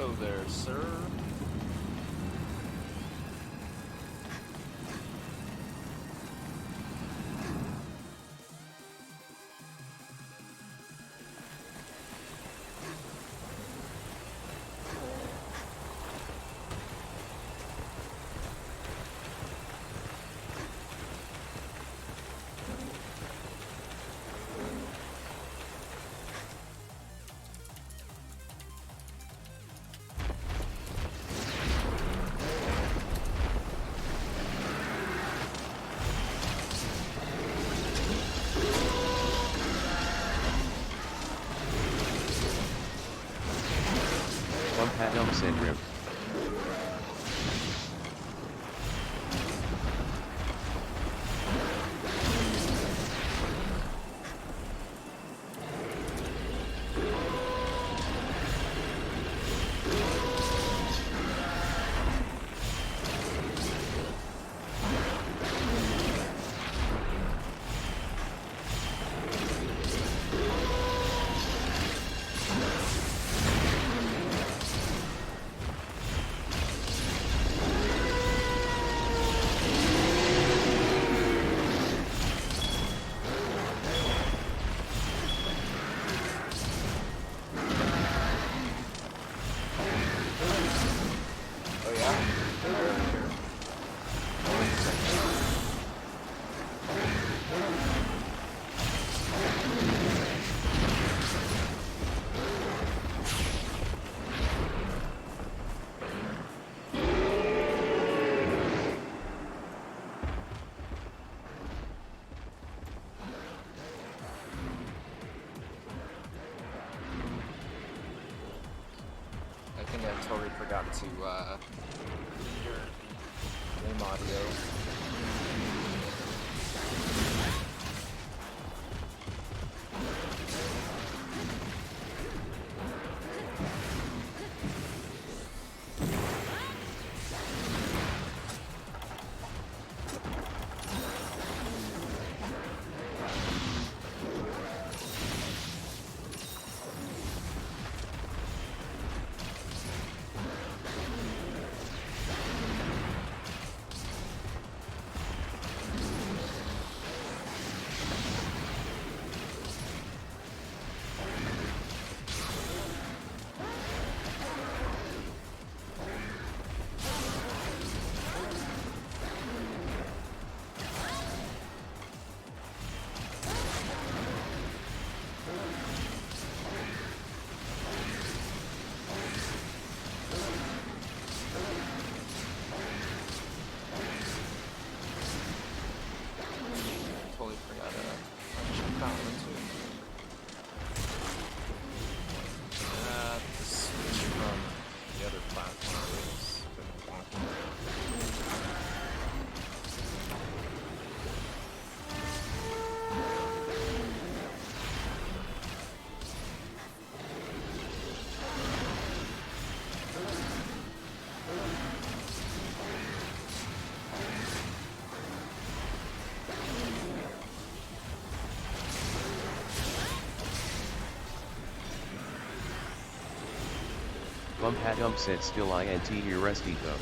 Hello there, sir. Padum syndrome. Oh yeah? I think I totally forgot to hear the game audio. Totally forgot check that one too. The switch from the other platform has been wonky. Padum sit still int restito.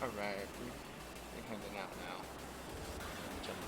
Alright, we're heading out now. Jump.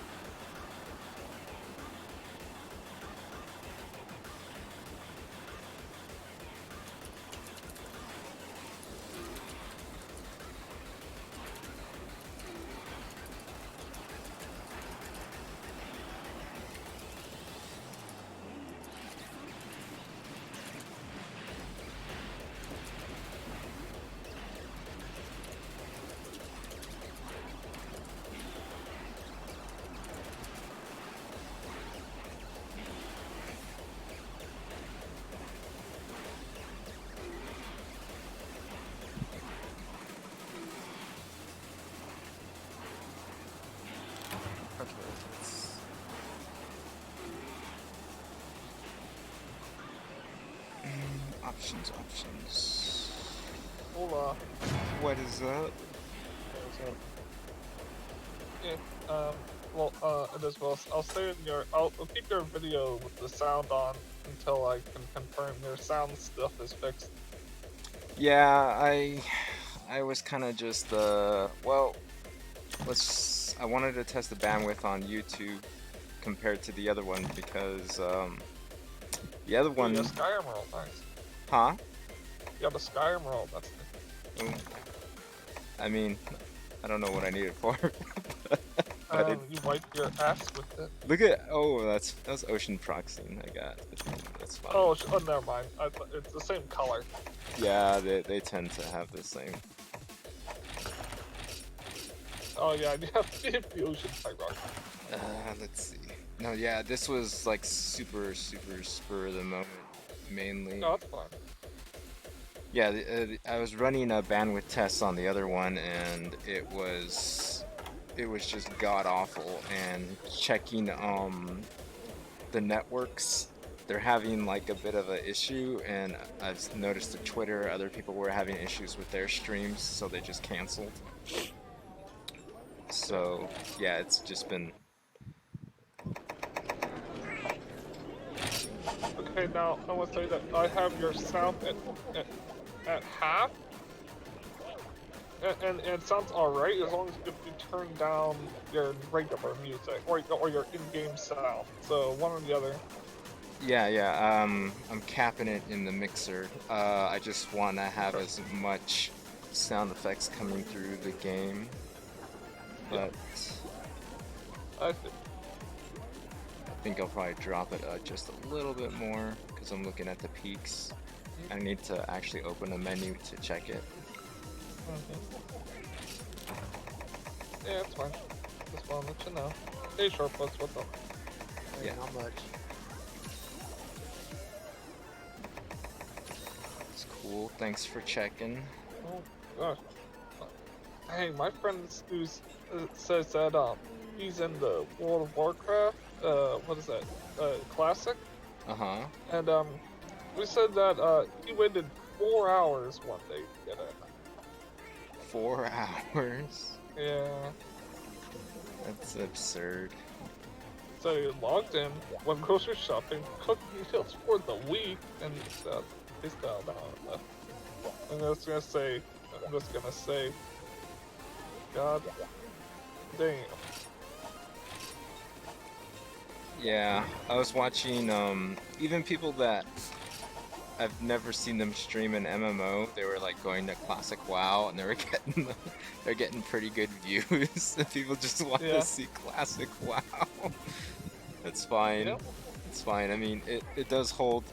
Okay, let's... options. Hola. What is up? Yeah, it is well. I'll stay in your. I'll keep your video with the sound on until I can confirm your sound stuff is fixed. Yeah, I was kind of just well, I wanted to test the bandwidth on YouTube compared to the other one because the other You one, got Skyrim roll, nice. huh? You got a Skyrim roll, that's Mm, I mean, I don't know what I need it for. But it, you wipe your ass with it. look at, oh, that's Ocean Proxine I got. That's fine. Oh, never mind. It's the same color. Yeah, they tend to have the same. Oh yeah, you have the ocean type rock. Let's see. No, yeah, this was like super spur of the moment, mainly. No, that's fine. Yeah, I was running a bandwidth test on the other one, and it was just god awful. And checking the networks, they're having like a bit of an issue, and I've noticed that Twitter, other people were having issues with their streams, so they just canceled. So yeah, it's just been. Okay, now I want to say that I have your sound at half. And it sounds alright as long as if you turn down your regular music or your in-game sound. So one or the other. Yeah. I'm capping it in the mixer. I just want to have as much sound effects coming through the game, but I see. I think I'll probably drop it just a little bit more because I'm looking at the peaks. I need to actually open a menu to check it. Yeah, it's fine. Just want to let you know. Hey, Shortbutts, what's up? Yeah. Not much. It's cool. Thanks for checking. Oh gosh. Hey, my friend says that he's in the World of Warcraft. What is that? Classic. Uh-huh. And we said that he waited 4 hours one day to get it. 4 hours? Yeah. That's absurd. So he logged in, went grocery shopping, cooked meals for the week, and he styled out. I'm just gonna say, God damn. Yeah, I was watching even people that I've never seen them stream an MMO. They were like going to Classic WoW, and they're getting pretty good views. People just want Yeah. to see Classic WoW. That's fine. Yeah. It's fine. I mean, it does hold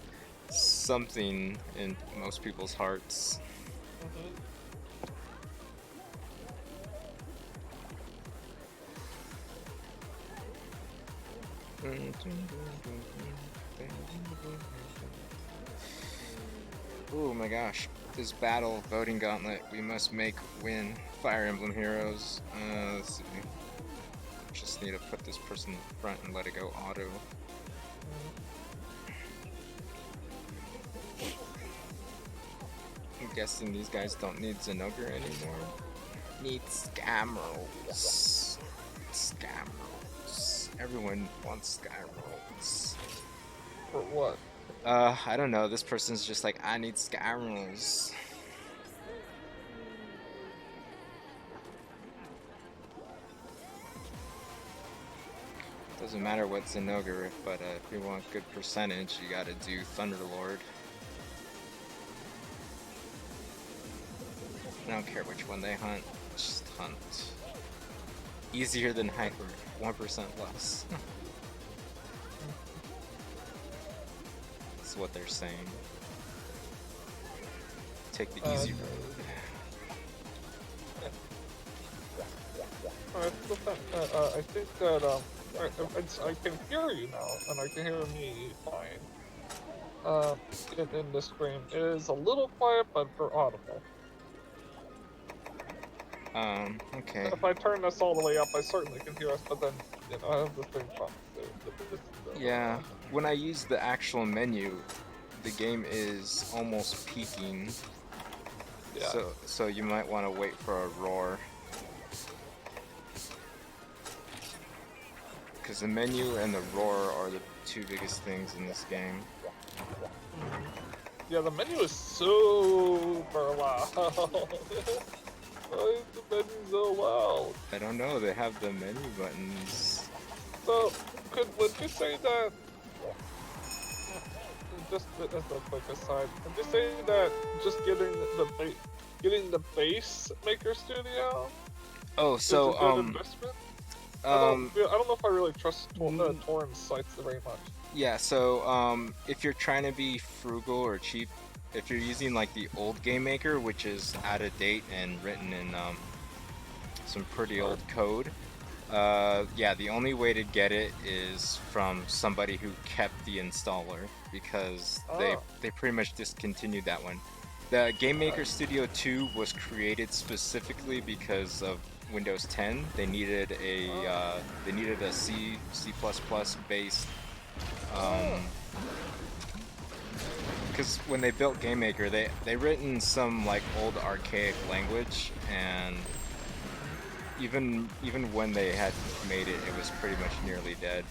something in most people's hearts. Oh my gosh. This battle voting gauntlet, we must make win Fire Emblem Heroes. Let's see. Just need to put this person in front and let it go auto. I'm guessing these guys don't need Zenogre anymore. Need Scamrels. Scamrels. Everyone wants Scamrels. For what? I don't know. This person's just like, I need Scamrels. Doesn't matter what Zenogre, but if you want good percentage, you gotta do Thunderlord. I don't care which one they hunt, just hunt. Easier than Hyper, 1% less. That's what they're saying. Take the easy road. I think that I can hear you now, and I can hear me fine. In this stream, it is a little quiet, but for audible. Okay. If I turn this all the way up, I certainly can hear us, but then, you know, I have the thing from Yeah, when I use the actual menu, the game is almost peaking. Yeah. So you might want to wait for a roar. Because the menu and the roar are the two biggest things in this game. Yeah, the menu is super loud. Why is the menu so loud? I don't know, they have the menu buttons. So, would you say that, just as a quick aside, would you say that just getting the base Maker Studio Oh, so, is a good investment? I don't know if I really trust torrent sites very much. Yeah, so if you're trying to be frugal or cheap, if you're using like the old Game Maker, which is out of date and written in some pretty old code, yeah, the only way to get it is from somebody who kept the installer, because they pretty much discontinued that one. The Game Maker Studio 2 was created specifically because of Windows 10. They needed a C++ based, because when they built Game Maker, they written some like old archaic language, and even when they had made it, it was pretty much nearly dead.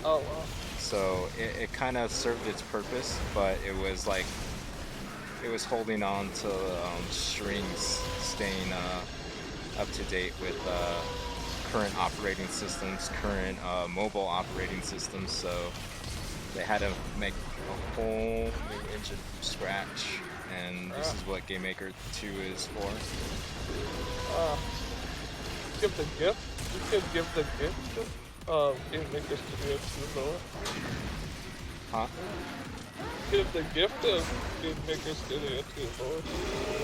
Oh wow. So it kind of served its purpose, but it was like it was holding on to strings, staying up to date with current operating systems, current mobile operating systems. So they had to make a whole new engine from scratch, and this is what Game Maker 2 is for. Give the gift. You could give the gift of Game Maker Studio 2 though. Huh? Give the gift of Game Maker Studio 2 though.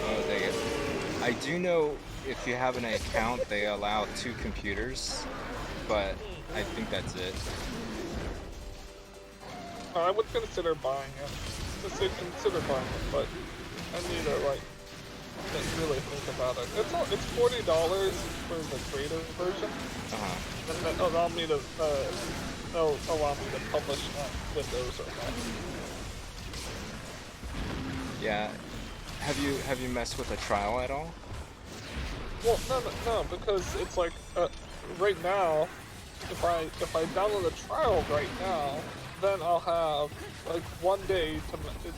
Oh, dang it. I do know if you have an account, they allow 2 computers, but I think that's it. I would consider buying it. Let's say consider buying it, but I need to like really think about it. It's $40 for the creative version, and that allow me to publish on Windows or Mac. Yeah. Have you messed with a trial at all? Well, no, because it's like right now, if I download the trial right now, then I'll have like one day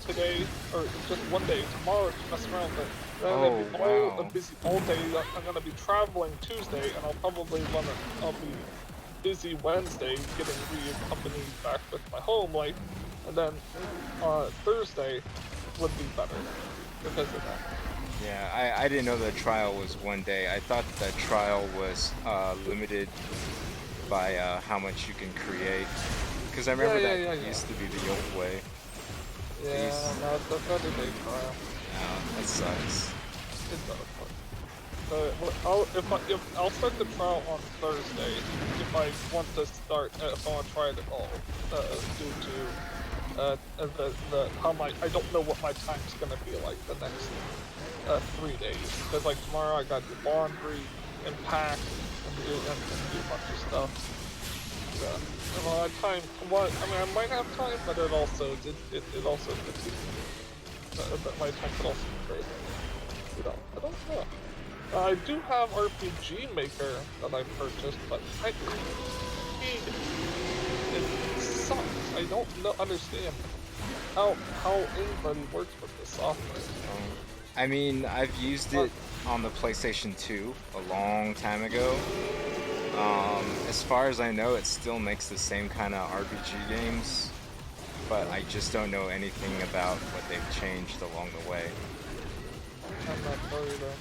today, or just one day tomorrow to mess around with it. Then I'll be busy all day. I'm gonna be traveling Tuesday, and I'll be busy Wednesday getting reaccompanied back with my home life, and then Thursday would be better because of that. Yeah, I didn't know the trial was one day. I thought the trial was limited by how much you can create. Because I remember that used to be the old way. Yeah, no, that's not a big trial. Yeah, that sucks. It does. I'll start the trial on Thursday if I want to try it at all, due to I don't know what my time's gonna be like the next 3 days. Because like tomorrow I got to do laundry and pack and do a bunch of stuff. Time. What? I mean, I might have time, but it also could be. But my time could also be crazy. I don't know. I do have RPG Maker that I purchased, but it sucks. I don't understand how anybody works with this software. I mean, I've used it on the PlayStation 2 a long time ago, As far as I know, it still makes the same kind of RPG games, but I just don't know anything about what they've changed along the way. I'm not sure either.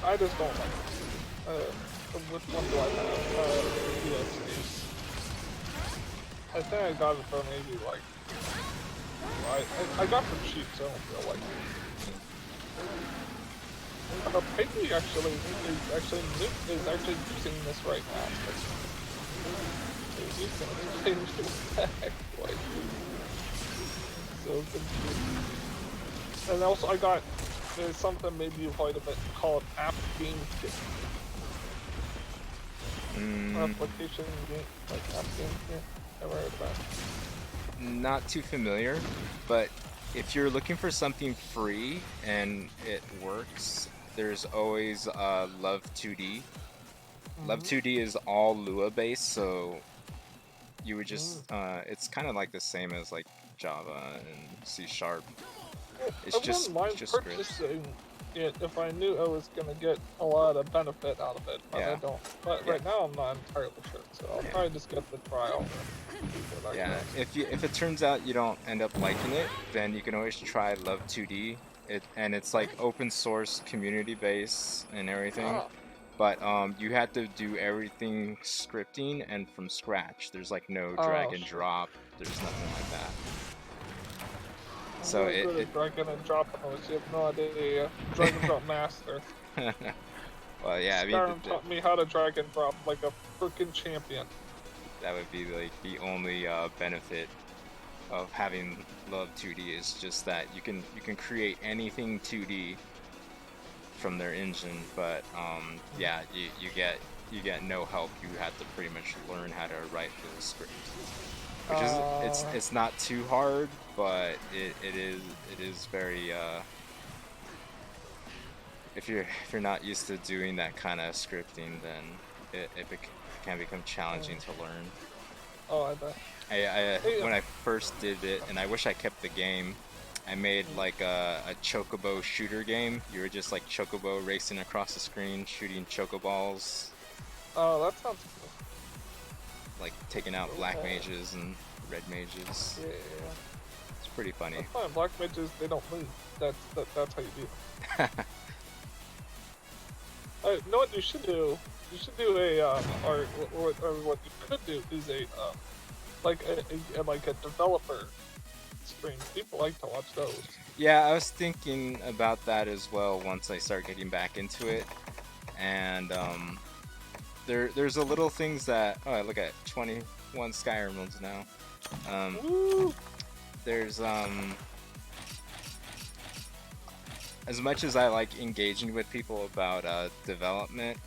I just don't like it. Which one do I have? PSP. I think I got it for maybe like I got it for cheap, so I don't feel like it. Peggy actually is actually using this right now. He's using it to change his back, like so confused. And also I got there's something maybe you've heard of it called App Game Kit. Application game like App Game Kit. Never heard of that. Not too familiar, but if you're looking for something free and it works, there's always Love 2D. Love 2D is all Lua based, so you would just it's kind of like the same as like Java and C Sharp. It's I just wouldn't mind scripts. purchasing it if I knew I was gonna get a lot of benefit out of it, but I Yeah. don't. But right now I'm not entirely sure, so I'll probably just get the trial. Yeah, if it turns out you don't end up liking it, then you can always try Love 2D. It's like open source, community based, and everything. But you had to do everything scripting and from scratch. There's like no drag and drop. There's nothing like that. So drag and drop noise. You have no idea. Drag and drop master. Well, yeah, I mean, Skyrim taught me how to drag and drop like a freaking champion. That would be like the only benefit of having Love 2D is just that you can create anything 2D from their engine, but yeah, you get no help. You have to pretty much learn how to write the script, which is it's not too hard, but it is very if you're not used to doing that kind of scripting, then it can become challenging to learn. Oh, I bet. When I first did it, and I wish I kept the game, I made like a chocobo shooter game. You were just like chocobo racing across the screen, shooting chocoballs. Oh, that sounds cool. Like taking out black mages and red mages. Yeah. It's pretty funny. That's fine. Black mages, they don't move. That's how you do it. You know what you should do? You should do a or what you could do is a like a developer stream. People like to watch those. Yeah, I was thinking about that as well once I start getting back into it, and there's a little things that look at 21 Skyrim runs now. There's as much as I like engaging with people about development,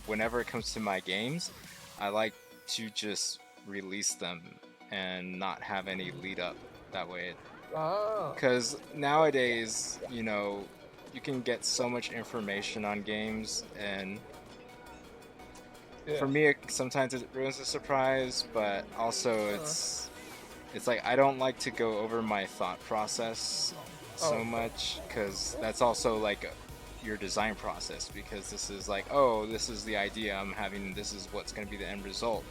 whenever it comes to my games, I like to just release them and not have any lead up that way. Because nowadays, you know, you can get so much information on games, and for me, sometimes it ruins the surprise, but also it's like I don't like to go over my thought process so much, because that's also like your design process, because this is like, oh, this is the idea I'm having, this is what's going to be the end result.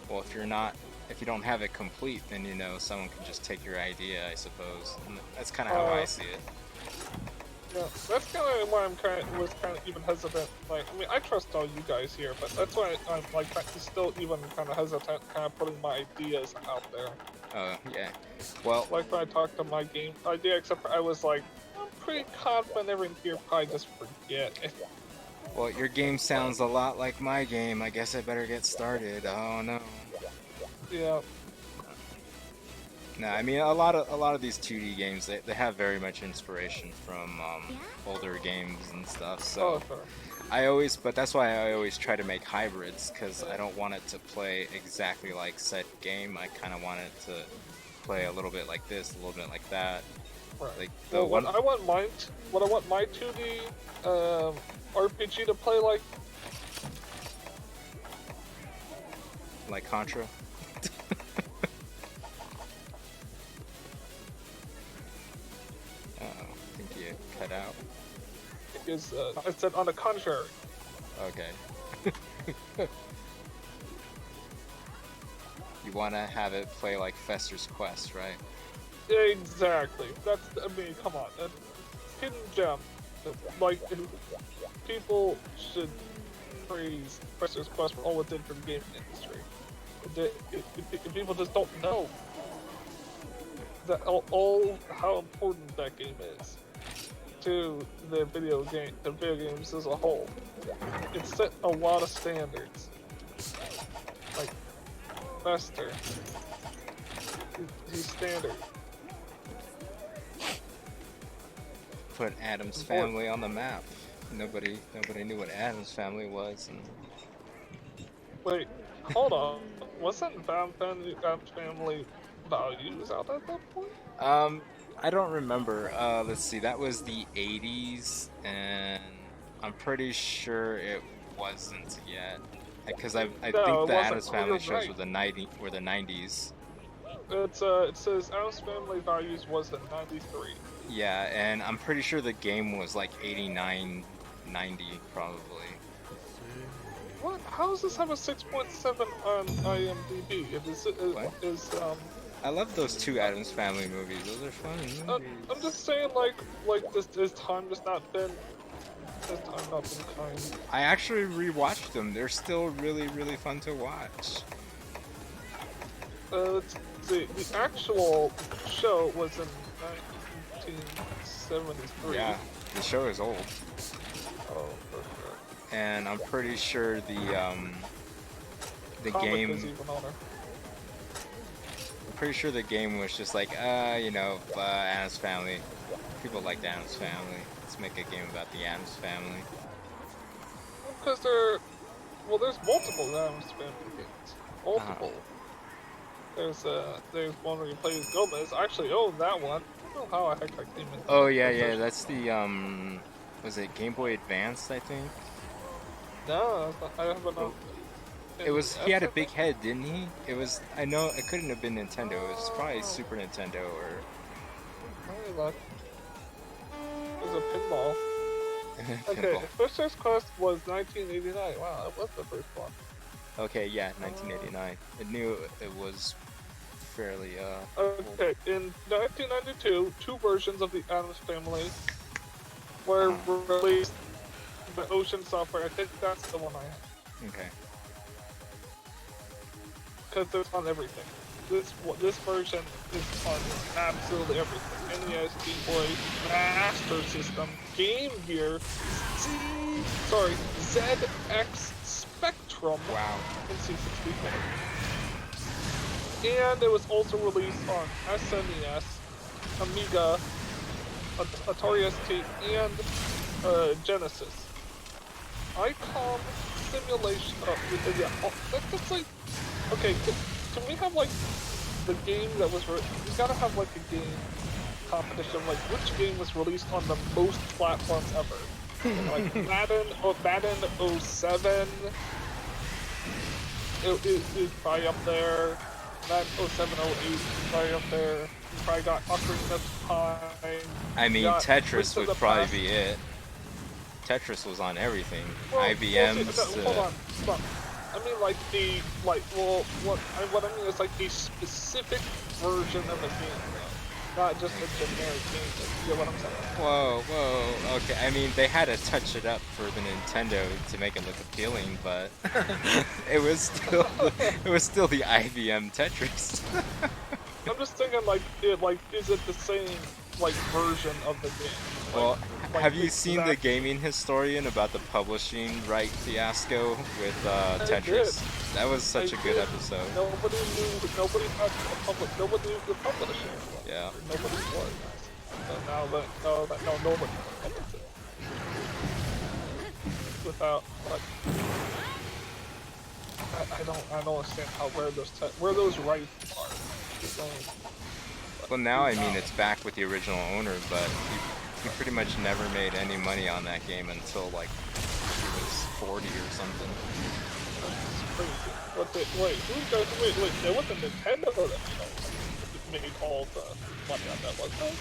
Well, if you don't have it complete, then you know someone can just take your idea, I suppose. And that's kind of how I see it. Yeah, that's kind of why was kind of even hesitant. Like, I mean, I trust all you guys here, but that's why I'm like still even kind of hesitant, kind of putting my ideas out there. Oh yeah, well, like when I talked to my game idea, except for I was like, I'm pretty confident everyone here probably just forget it. Well, your game sounds a lot like my game. I guess I better get started. Oh no. Yeah. No, I mean a lot of these 2D games, they have very much inspiration from older games and stuff. So but that's why I always try to make hybrids, because I don't want it to play exactly like said game. I kind of want it to play a little bit like this, a little bit like that. Right. Like what I want my 2D RPG to play like Contra. I think you cut out. Is I said on the contrary. Okay. You want to have it play like Fester's Quest, right? Exactly. That's, I mean, come on. Hidden gem. Like, people should praise Fester's Quest for all it did for the gaming industry. People just don't know that all how important that game is to the video games as a whole. It set a lot of standards. Like Fester, he's standard. Put Adam's Family on the map. Nobody knew what Adam's Family was. And... Wait, hold on. Wasn't Adam's Family Values out at that point? I don't remember. Let's see. That was the 80s, and I'm pretty sure it wasn't yet. Because I No, think it the wasn't. Adam's Oh, Family you're shows right. were the 90s. It says Adam's Family Values was in '93. Yeah, and I'm pretty sure the game was like 89, 90 probably. What? How does this have a 6.7 on IMDb? What? Is I love those two Adam's Family movies. Those are fun movies. I'm just saying, like this time has not been kind. I actually rewatched them. They're still really, really fun to watch. Let's see. The actual show was in 1973. Yeah, the show is old. Oh, for sure. And I'm pretty sure the Comic game. was even older. I'm pretty sure the game was just like, Addams Family. People like the Addams Family. Let's make a game about the Addams Family. Because there's multiple Adams Family games. Multiple. There's one where you play as Gomez. I actually own that one. I don't know how the heck I came in. Oh yeah, that's the was it Game Boy Advance? I think. No, I haven't. It was. He had a big head, didn't he? It was. I know it couldn't have been Nintendo. It was probably Super Nintendo or. Hey, look. There's a pinball. Okay, Pinball. Fester's Quest was 1989. Wow, that was the first one. Okay, yeah, 1989. I knew it was fairly Okay, in 1992, two versions of the Addams Family were released. The Ocean Software. I think that's the one I have. Okay. Because it's on everything. This version is on absolutely everything. NES, Game Boy, Master System, Game Gear, ZX Spectrum, Wow. and C64. And it was also released on SNES, Amiga, Atari ST, and Genesis. ICOM simulation. That's like. Okay, can we have like the game that was? We gotta have like a game competition. Like which game was released on the most platforms ever? Like Madden 07. Is probably up there. Madden 07, 08 is probably up there. You probably got Ocarina of Time. I mean, got Tetris Link to would the probably Past. be it. Tetris was on everything. Well, IBM's. hold on, stop. I mean, like what I mean is like a specific version of a game, though. Not just a generic game. You get what I'm saying? Whoa. Okay, I mean, they had to touch it up for the Nintendo to make it look appealing, but it was still the IBM Tetris. I'm just thinking, is it the same version of the game? Well, have you it's seen the Gaming Historian about the publishing right fiasco with Tetris? That was such a good episode. Nobody knew the publisher. Yeah. Nobody was. So now nobody publishes it. Without I don't understand where those rights are. Well, now I mean it's back with the original owner, but he pretty much never made any money on that game until like he was 40 or something. That's crazy. Wait, there was a Nintendo that made all the money on that, wasn't there?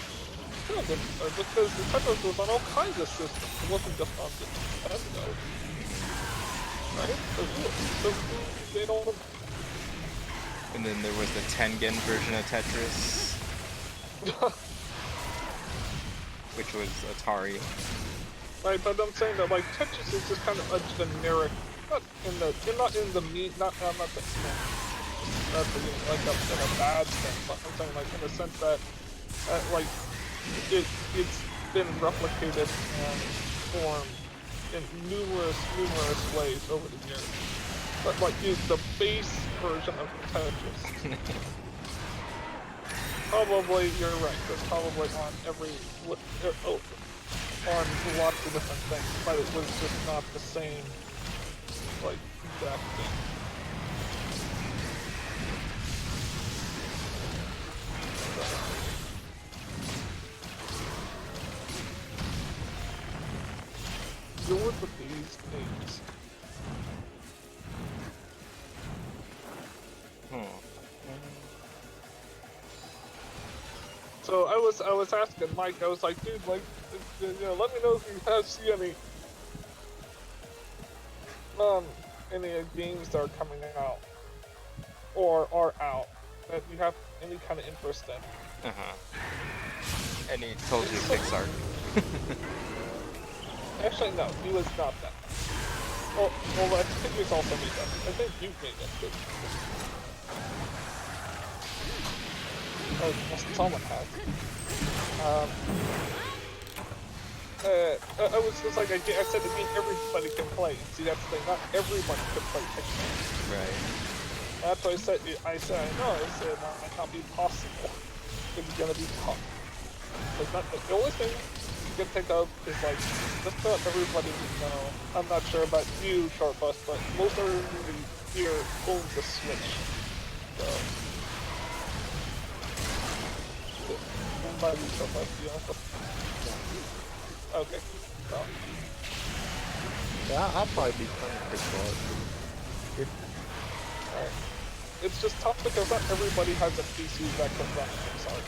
No, because Nintendo was on all kinds of systems. It wasn't just on the Nintendo. right? So they don't. And then there was the Tengen version of Tetris, which was Atari. Right, but I'm saying that like Tetris is just kind of a generic, not in the meat, not the like in a bad sense. But I'm saying like in the sense that like it's been replicated and formed in numerous ways over the years. But like the base version of Tetris. Probably you're right. That's probably on on lots of different things, but it was just not the same, like, exact thing. Deal with these things. So I was asking Mike, I was like, dude, like, you know, let me know if you have see any games that are coming out or are out that you have any kind of interest in. And he told you Pixar. Actually, no, he was not that. Well, I think he's also made that. I think you made it too. Oh, someone has. I was just like, I said, I mean, everybody can play. See, that's the thing, not everyone can play Pixar. Right. That's what I said, I know, I said, that might not be possible. It's gonna be tough. It's not, the only thing you can think of is like, just about everybody you know. I'm not sure about you, Short Bus, but most everybody here owns the Switch. So. By you, Short Bus, you know? Okay. Well. Yeah, I'll probably be playing Pixar. Alright. It's just tough because not everybody has a PC that can run Pixar.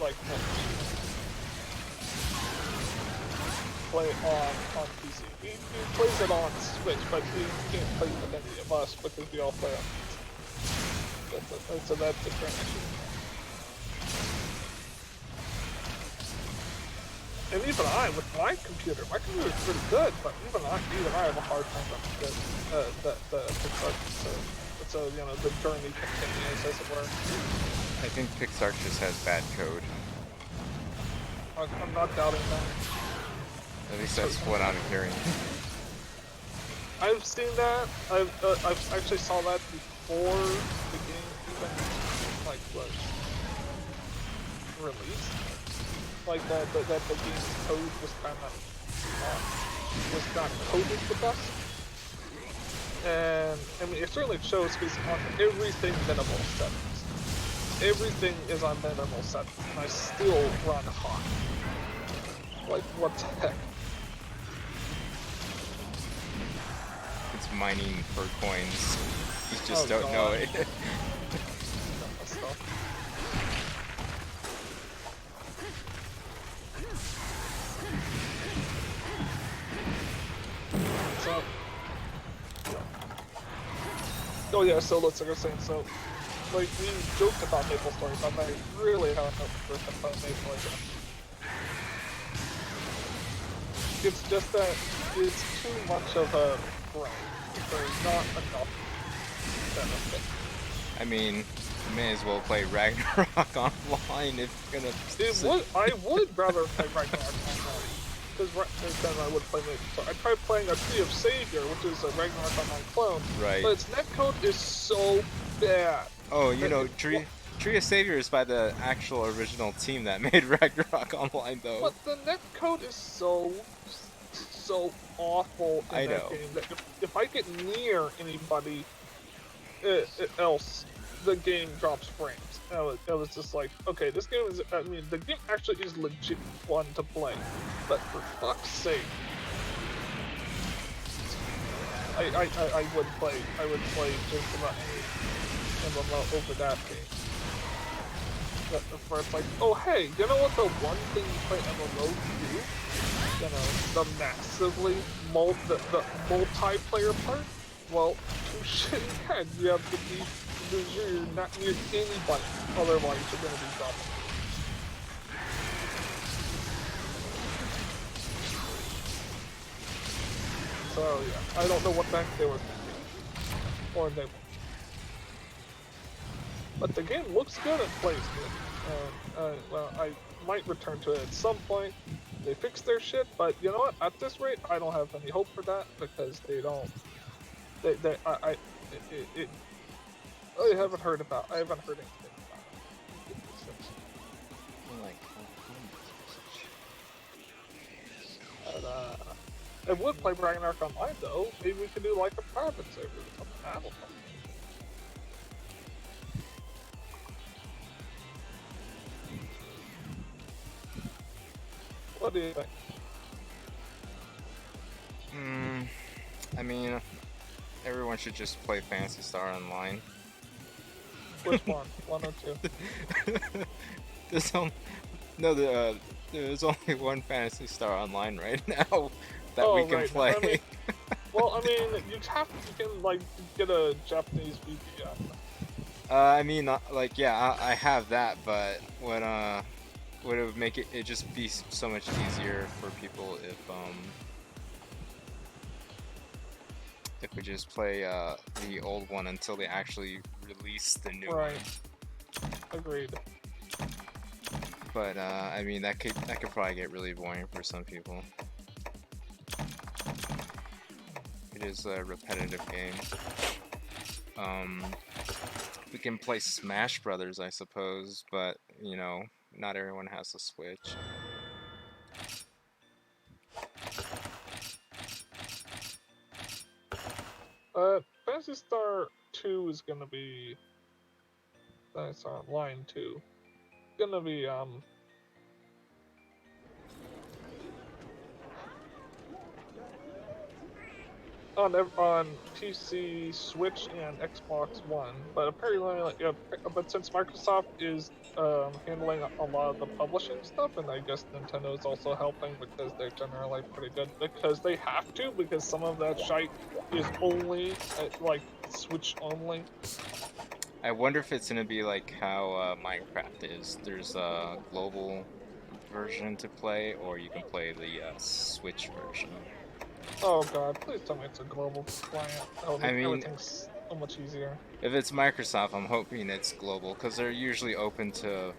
Like, play on PC. He plays it on Switch, but he can't play with any of us because we all play on PC. So that's a different issue. And even I, with my computer is pretty good, but even I have a hard time with the Pixar. So, you know, the journey continues, as it were. I think Pixar just has bad code. I'm not doubting that. At least that's what I'm hearing. I've seen that. I've actually saw that before the game even like was released. Like that the game's code was kind of was not coded the best. And I mean, it certainly shows because on everything minimal settings. Everything is on minimal settings, and I still run hot. Like, what the heck? It's mining for coins. You just don't know it. So, oh yeah, so let's like I was saying, so like we joked about Maple Story, but I really haven't heard about Maple again. It's just that it's too much of a grind. There's not enough benefit. I mean, you may as well play Ragnarok online if you're gonna. I would rather play Ragnarok online. Because then I would play Maple Story. I tried playing a Tree of Savior, which is a Ragnarok Online clone. Right. But its netcode is so bad. Oh, you know, Tree of Savior is by the actual original team that made Ragnarok Online, though. But the netcode is so awful in that game that if I get near anybody else, the game drops frames. I was just like, okay, this game is, I mean, the game actually is legit fun to play, but for fuck's sake, I would play just about any MMO over that game. But for it's like, oh hey, you know what the one thing you play MMO do? you know, the massively the multiplayer part, well, shit, you have to be, you're not near anybody, otherwise you're gonna be dumb. So yeah, I don't know what the heck they were thinking, or they won't. But the game looks good and plays good. Well, I might return to it at some point. They fixed their shit, but you know what? At this rate, I don't have any hope for that because they don't. I haven't heard about. I haven't heard anything about it. But, I would play Ragnarok Online though. Maybe we could do like a private server or something. I don't know. What do you think? I mean, everyone should just play Phantasy Star Online. Which one? 1 or 2? There's only one Phantasy Star Online right now that we can right. play. I mean, well, I mean, you can like get a Japanese VPN. I mean, like, yeah, I have that, but would it would make it just be so much easier for people if we just play the old one until they actually release the new one. Agreed. But I mean, that could probably get really boring for some people. It is a repetitive game. We can play Smash Brothers, I suppose, but you know, not everyone has a Switch. Phantasy Star 2 is gonna be. That's Online 2. Gonna be on PC, Switch, and Xbox One, but apparently, like, but since Microsoft is handling a lot of the publishing stuff, and I guess Nintendo is also helping because they're generally pretty good because they have to, because some of that shite is only like Switch only. I wonder if it's gonna be like how Minecraft is. There's a global version to play, or you can play the Switch version. Oh god, please tell me it's a global client. I mean, everything's so much easier. If it's Microsoft, I'm hoping it's global, because they're usually open to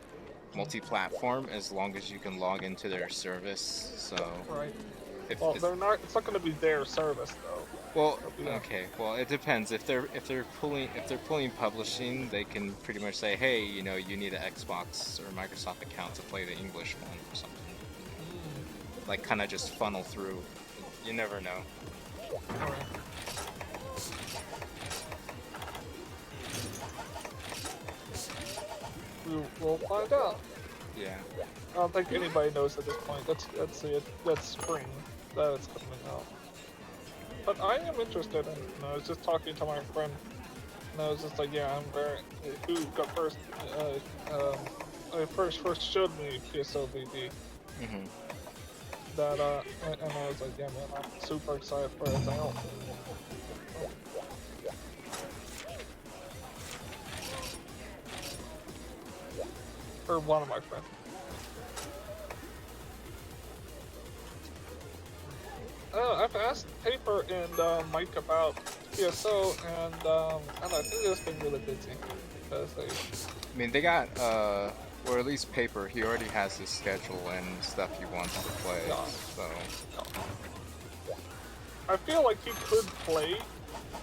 multi-platform as long as you can log into their service. So Right. if Well, they're not. It's not going to be their service though. well, okay. Well, it depends. If they're pulling publishing, they can pretty much say, hey, you know, you need an Xbox or Microsoft account to play the English one or something. Like, kind of just funnel through. You never know. Alright. We'll find out. Yeah. I don't think anybody knows at this point. That's it. That's spring that it's coming out. But I am interested in. I was just talking to my friend, and I was just like, yeah, I'm very. Who got first? First showed me PSOVD. That and I was like, yeah, man, I'm super excited for it. I don't. Or one of my friends. I've asked Paper and Mike about PSO, and I think they've been really busy because they. I mean, they got or at least Paper. He already has his schedule and stuff he wants to play. Yeah. So. I feel like he could play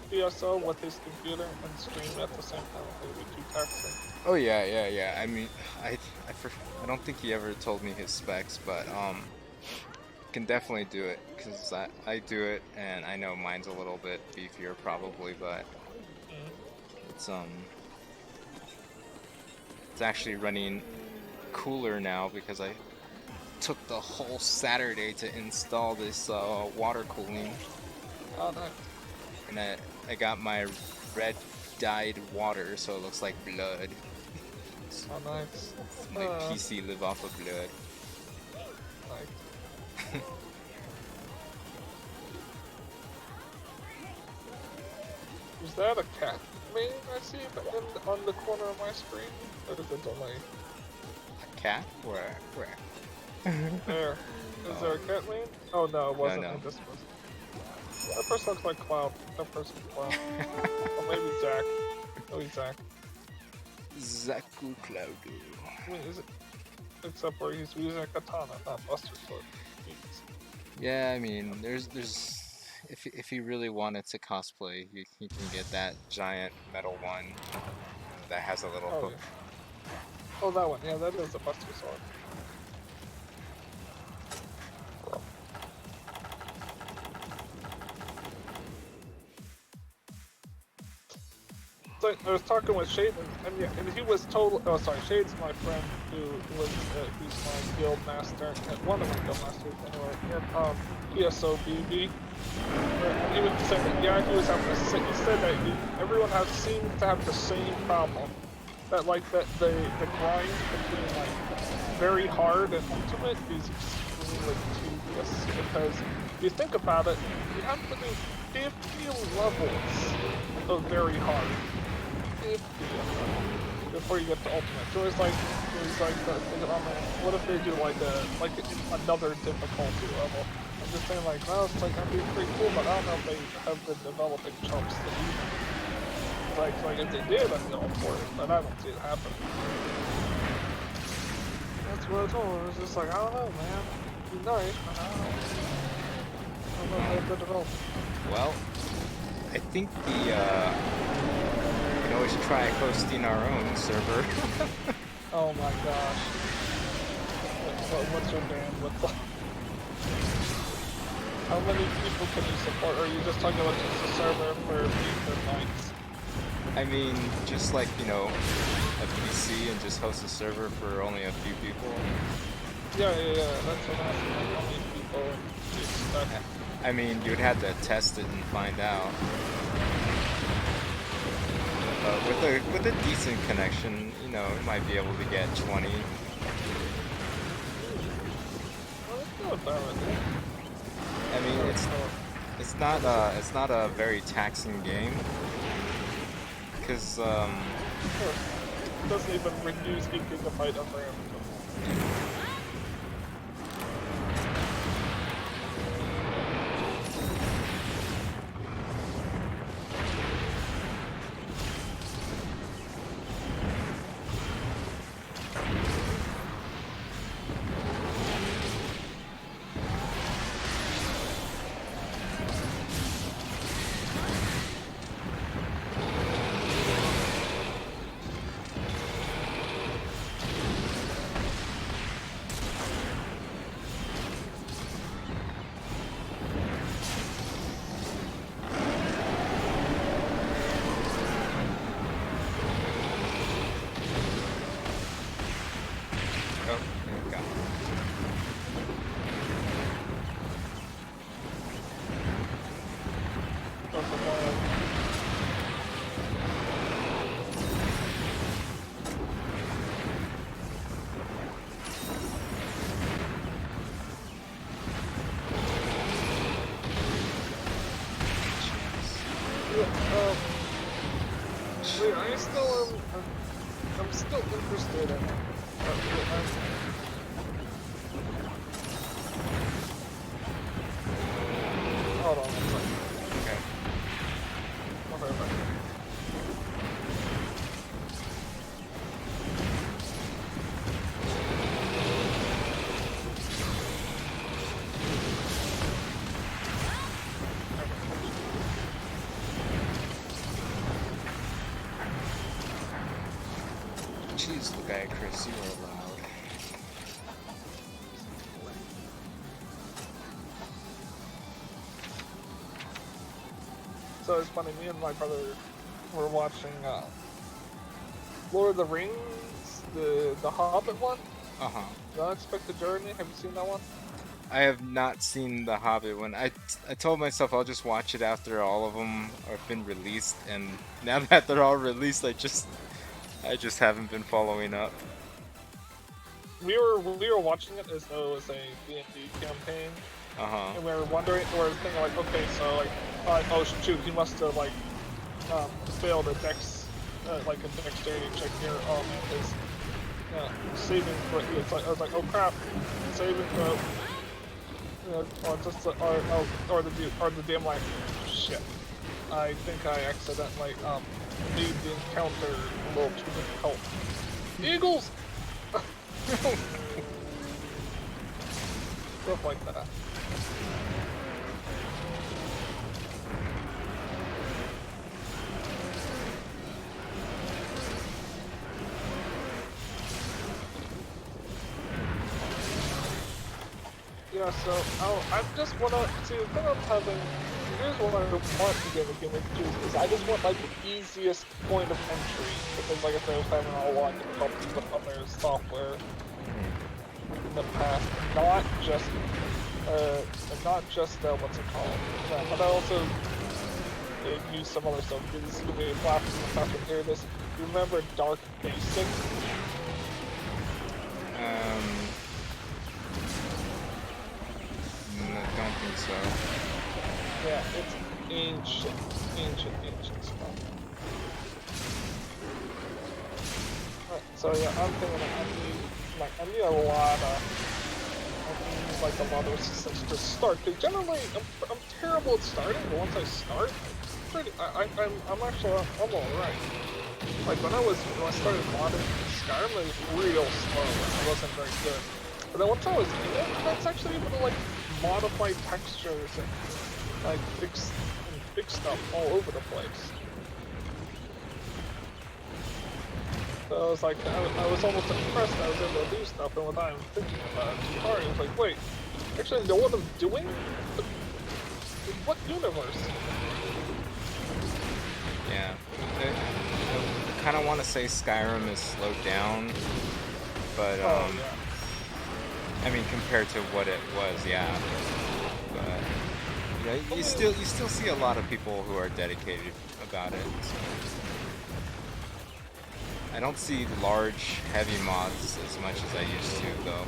PSO with his computer and stream at the same time. It would be too taxing. Oh yeah. I mean, I don't think he ever told me his specs, but can definitely do it because I do it and I know mine's a little bit beefier probably, but it's actually running cooler now because I took the whole Saturday to install this water cooling. Oh, nice. And I got my red dyed water, so it looks like blood. Oh, nice. My PC live off of blood. Nice. Is that a cat main I see on the corner of my screen? Or is it delay? A cat? Where? Where? There. Is there a cat main? Oh no, it wasn't. No. It just was. That person looks like Cloud. That person's Cloud. Or maybe Zach. Maybe Zach. Zaku Cloudu. I mean, is it? Except for he's using a katana, not Buster Sword. Yeah, I mean, there's if he really wanted to cosplay, he can get that giant metal one that has a little Oh, hook. yeah. Oh, that one. Yeah, that is a Buster Sword. So I was talking with Shade, and he was total. Oh, sorry, Shade's my friend who's my guild master, one of my guild masters anyway, in PSOBB. And he was saying that yeah, he was having he said that everyone seems to have the same problem. That like the grind between like very hard and ultimate is extremely tedious because if you think about it, you have to do 50 levels of very hard. 50 before you get to ultimate. So it's like what if they do like another difficulty level? I'm just saying like, well, it's like that'd be pretty cool, but I don't know if they have been developing chumps to do that. Like if they did, I'd go for it, but I don't see it happening. That's what I told her. It was just like, I don't know, man. It'd be nice, but I don't know if they've been developing. Well, I think we can always try hosting our own server. Oh my gosh. What's your bandwidth like? How many people can you support? Or are you just talking about just a server for nights? I mean, just like, you know, a PC and just host a server for only a few people. Yeah, that's what I'm asking. Like, how many people do you expect? I mean, you'd have to test it and find out. But with a decent connection, you know, you might be able to get 20. Well, that's not bad right there. I mean, it's not a very taxing game, because Sure. It doesn't even reduce 8 GB of RAM. oh, there we go. I'm still interested in it. Hold on one second. Okay. Okay. Jeez, look at Chris, you are loud. So it's funny, me and my brother were watching Lord of the Rings, the Hobbit one, Uh-huh. The Unexpected Journey. Have you seen that one? I have not seen the Hobbit one. I told myself I'll just watch it after all of them have been released, and now that they're all released, I just haven't been following up. We were watching it as though it was a D&D campaign, Uh-huh. and we were thinking like, okay, so like, oh shoot, he must have like failed a dex, like a dexterity check here, because saving throw. It's like I was like, oh crap, saving throw. Or the damn like, shit. I think I accidentally made the encounter a little too difficult. Eagles! Stuff like that. Yeah, so I just wanna see the thing I'm having. Here's what I want to get a game with Juice is I just want like the easiest point of entry because like I said I was having a lot of difficulty with other software in the past. Not just what's it called? Yeah, but I also use some other stuff. This is gonna be a blast from the past to hear this. You remember Dark Basic? I don't think so. Yeah, it's ancient stuff. Alright, so yeah, I'm thinking I need a lot of systems to start. Cause generally, I'm terrible at starting, but once I start, I'm alright. Like when I started modding Skyrim, it was real slow. It wasn't very good. But then once I was in it, that's actually able to like modify textures and like fix stuff all over the place. So I was like, I was almost impressed I was able to do stuff, and without even thinking about it too hard, I was like, wait, actually know what I'm doing? But in what universe? Yeah. I kind of want to say Skyrim is slowed down, but Yeah. I mean compared to what it was, yeah. But yeah, you still see a lot of people who are dedicated about it. So. I don't see large, heavy mods as much as I used to, though.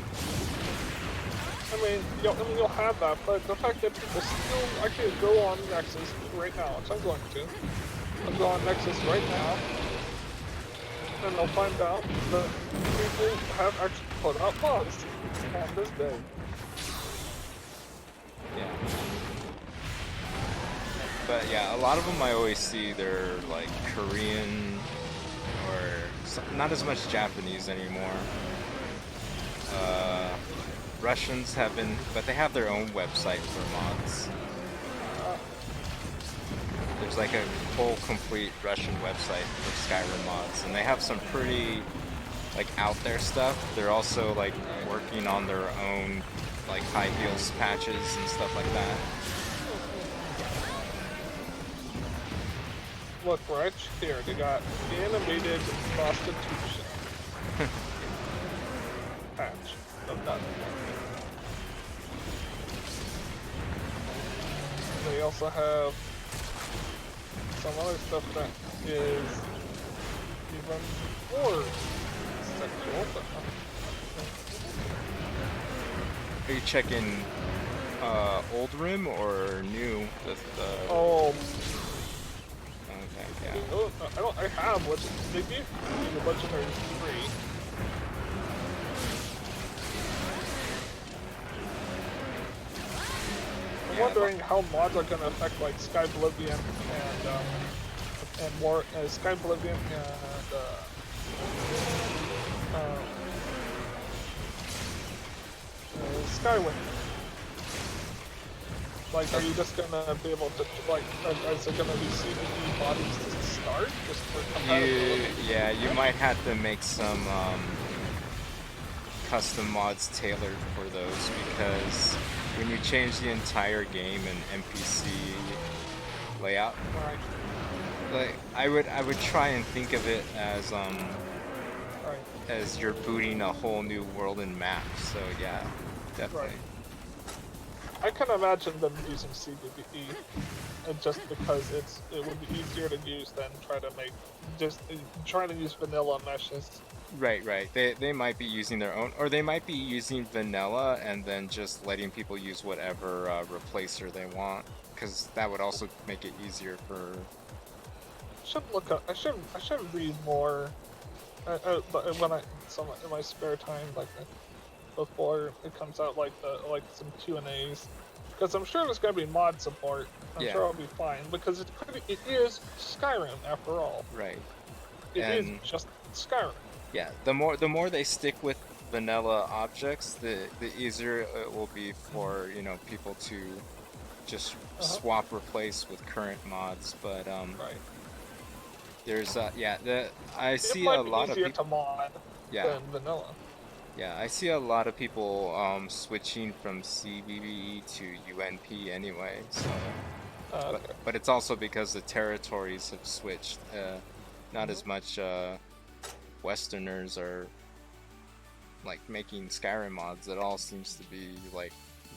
I mean, you'll have that, but the fact that people still, I could go on Nexus right now, which I'm going to. I'll go on Nexus right now, and they'll find out that people have actually put out mods on this day. Yeah. But yeah, a lot of them I always see they're like Korean or not as much Japanese anymore. Russians have been, but they have their own website for mods. There's like a whole complete Russian website for Skyrim mods, and they have some pretty like out there stuff. They're also like working on their own like high heels patches and stuff like that. Look, right here, they got animated prostitution. Patch of that. They also have some other stuff that is even more sexual. Are you checking old rim or new? Oh. Okay, yeah. I have they gave me the legendary 3. I'm wondering how mods are gonna affect like Sky Oblivion and more Sky Oblivion and Skywing. Like, are you just gonna be able to, like, is it gonna be CBE bodies to start? Just for compatibility? Yeah, you might have to make some custom mods tailored for those, because when you change the entire game and NPC layout, Right. like I would try and think of it as Right. as you're booting a whole new world and map. So yeah, definitely. Right. I can imagine them using CBE, just because it would be easier to use than trying to use vanilla meshes. Right. They might be using their own, or they might be using vanilla and then just letting people use whatever replacer they want, because that would also make it easier for should look up. I should read more. But when in my spare time, like before it comes out, like some Q&As, because I'm sure there's gonna be mod support. I'm sure I'll be fine because it is Skyrim after all. Right. It is just Skyrim. Yeah. The more they stick with vanilla objects, the easier it will be for people to just swap replace with current mods. But Right. there's I see it might a be lot of easier people. to mod than vanilla. Yeah, I see a lot of people switching from CBBE to UNP anyway. So, Okay. but it's also because the territories have switched. Not as much Westerners are like making Skyrim mods. It all seems to be like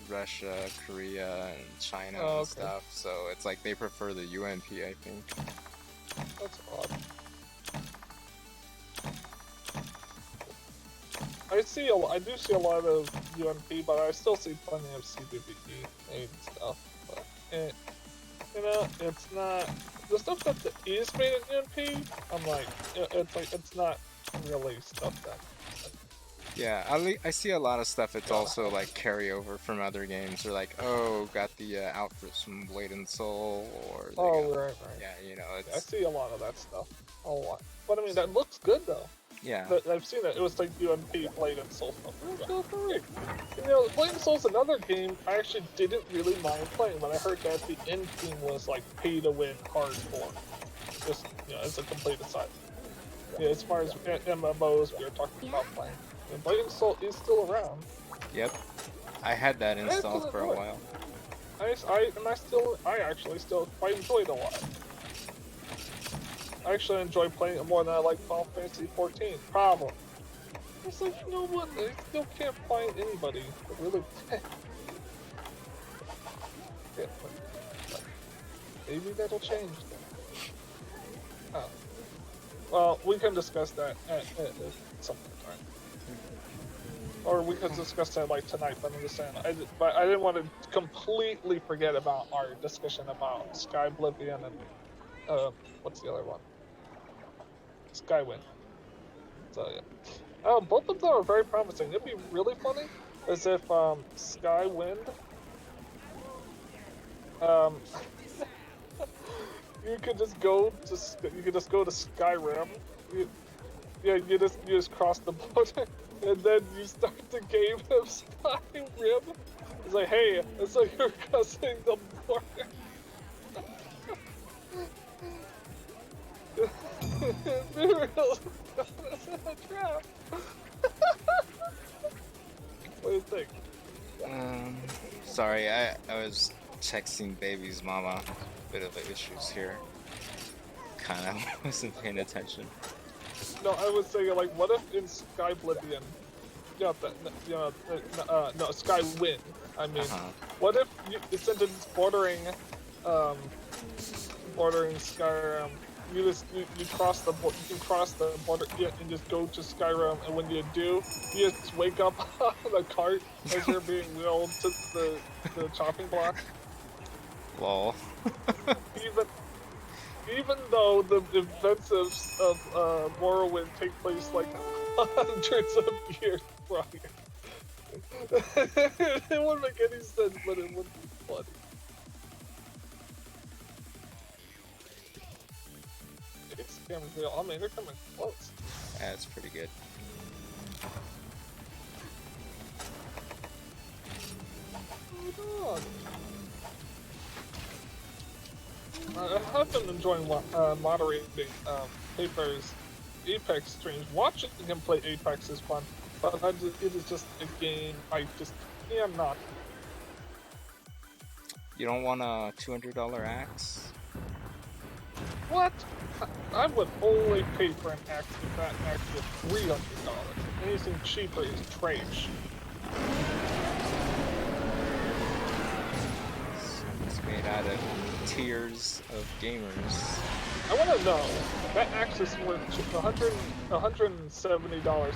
Russia, Korea, and China and stuff. So it's like they prefer the UNP, I think. That's odd. I do see a lot of UNP, but I still see plenty of CBBE and stuff. But it's not the stuff that is made in UNP. I'm like, it's not really stuff that. Yeah, I see a lot of stuff. It's also like carryover from other games, or like, oh, got the outfits from Blade and Soul, or right. Yeah, I see a lot of that stuff, a lot. But I mean, that looks good though. Yeah. I've seen it. It was like UNP, Blade and Soul stuff. It was great. Blade and Soul's another game I actually didn't really mind playing, but I heard that the end game was like pay to win hardcore. Just as a complete aside. Yeah, as far as MMOs we were talking about playing. And Blade and Soul is still around. Yep. I had that installed for a while. I actually still quite enjoy it a lot. I actually enjoy playing it more than I like Final Fantasy XIV. Problem. It's like, you know what? I still can't find anybody that really maybe that'll change. Oh. Well, we can discuss that at some time. Or we could discuss that like tonight, but I'm just saying. But I didn't want to completely forget about our discussion about Sky Oblivion and what's the other one? Skywind. So yeah. Both of them are very promising. It'd be really funny as if Skywind you could just go to Skyrim. You just cross the border and then you start the game of Skyrim. It's like, hey, it's like you're crossing the border. Trap. What do you think? Sorry, I was texting baby's mama. Bit of issues here. Kinda wasn't paying attention. No, I was saying like, what if in Sky Oblivion, Skywind. I mean, what if instead of bordering Skyrim, you cross the you can cross the border and just go to Skyrim, and when you do, you just wake up on a cart as you're being wheeled to the chopping block. Lol. Even though the events of Morrowind take place like hundreds of years prior. It wouldn't make any sense, but it would be funny. It's coming real. I mean, they're coming close. That's pretty good. Oh, I have been enjoying moderating Apex streams. Watching him play Apex is fun, but it is just a game I just cannot. You don't want a $200 axe? What? I would only pay for an axe if that axe was $300. Anything cheaper is trash. It's made out of tears of gamers. I want to know, that axe is worth $170.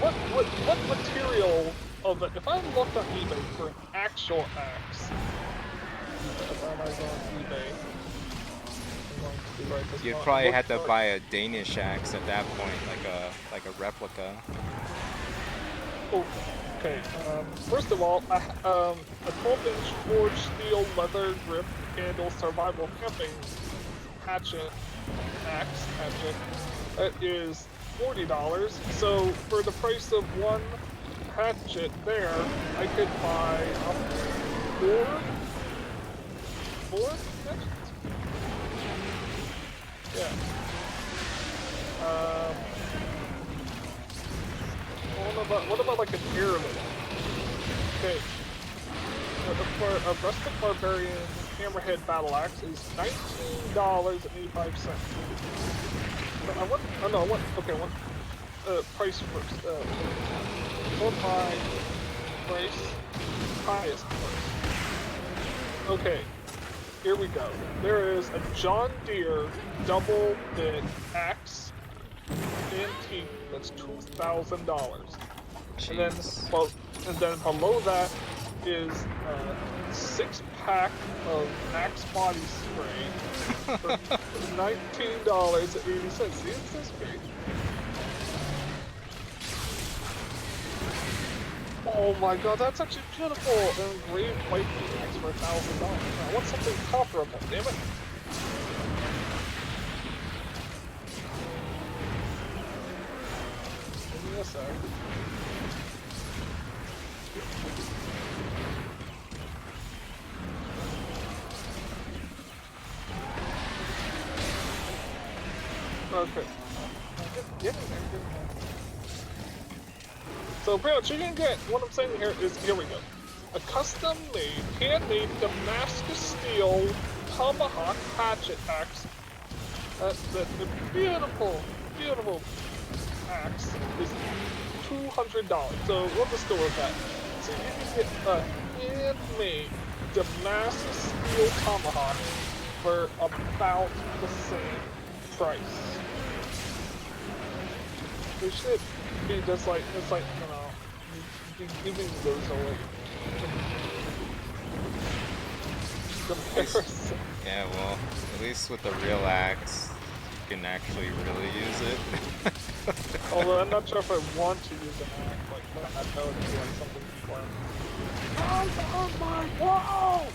What material of it? If I looked on eBay for an actual axe, if I might go on eBay, going to be right this You'd moment. probably Look have to for- buy a Danish axe at that point, like a replica. Oh, okay. First of all, a 12-inch forged steel leather grip handle survival camping hatchet axe hatchet. That is $40. So for the price of one hatchet there, I could buy four hatchets. Yeah. What about like an heirloom? Okay. For a rustic barbarian hammerhead battle axe is $19.85. But I want. Oh no, I want. Okay, I want. Price first. Or high. Price. Highest first. Okay. Here we go. There is a John Deere double bit axe antique that's $2,000. Jeez. And then below that is a 6-pack of Axe body spray for $19.80. See, it's this great. Oh my god, that's actually beautiful! An engraved white axe for $1,000. I want something comparable, damn it. Give me a sec. Okay. Get in there. So pretty much you can get, what I'm saying here is, here we go. A custom-made, handmade Damascus steel tomahawk hatchet axe. The beautiful, beautiful axe is $200. So we'll just go with that. So you can get a handmade Damascus steel tomahawk for about the same price. They should be just like, it's like, you know, giving those away. Comparison. Yeah, well, at least with the real axe, you can actually really use it. Although I'm not sure if I want to use an axe like that. That would be like something fun. Oh my wall!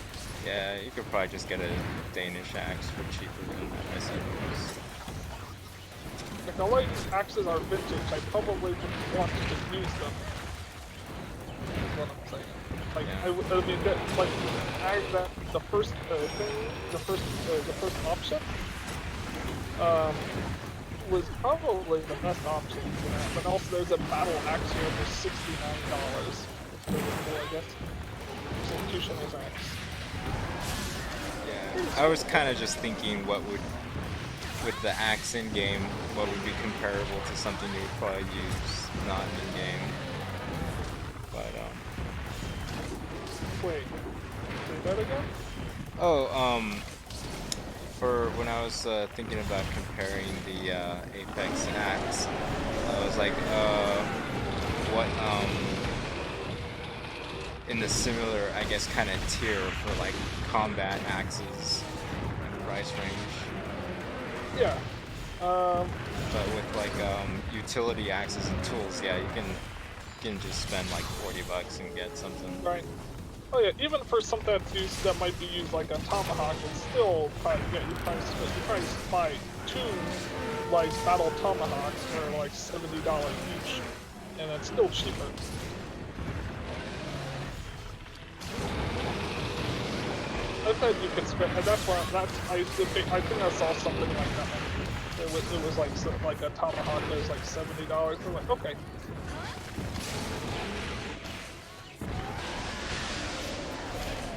Yeah, you could probably just get a Danish axe for cheaper than that, I suppose. If all these axes are vintage, I probably would want to use them. That's what I'm saying. Like, Yeah. I mean, like, the first thing, the first option, was probably the best option for that. But also, there's a battle axe here for $69. It's really cool, I guess. Executioner's axe. Yeah, I was kind of just thinking what would, with the axe in game, what would be comparable to something you would probably use not in game. But Wait, say that again? oh, for when I was thinking about comparing the Apex axe, I was like, what in the similar, I guess, kind of tier for like combat axes and price range. Yeah. But with like utility axes and tools, yeah, you can just spend like $40 and get something. Right. Oh yeah, even for something that's used, that might be used like a tomahawk, it's still probably, yeah, you probably buy 2 like battle tomahawks for like $70 each, and it's still cheaper. I thought you could spend, and that's why I think I saw something like that. It was like a tomahawk that was like $70. I'm like, okay.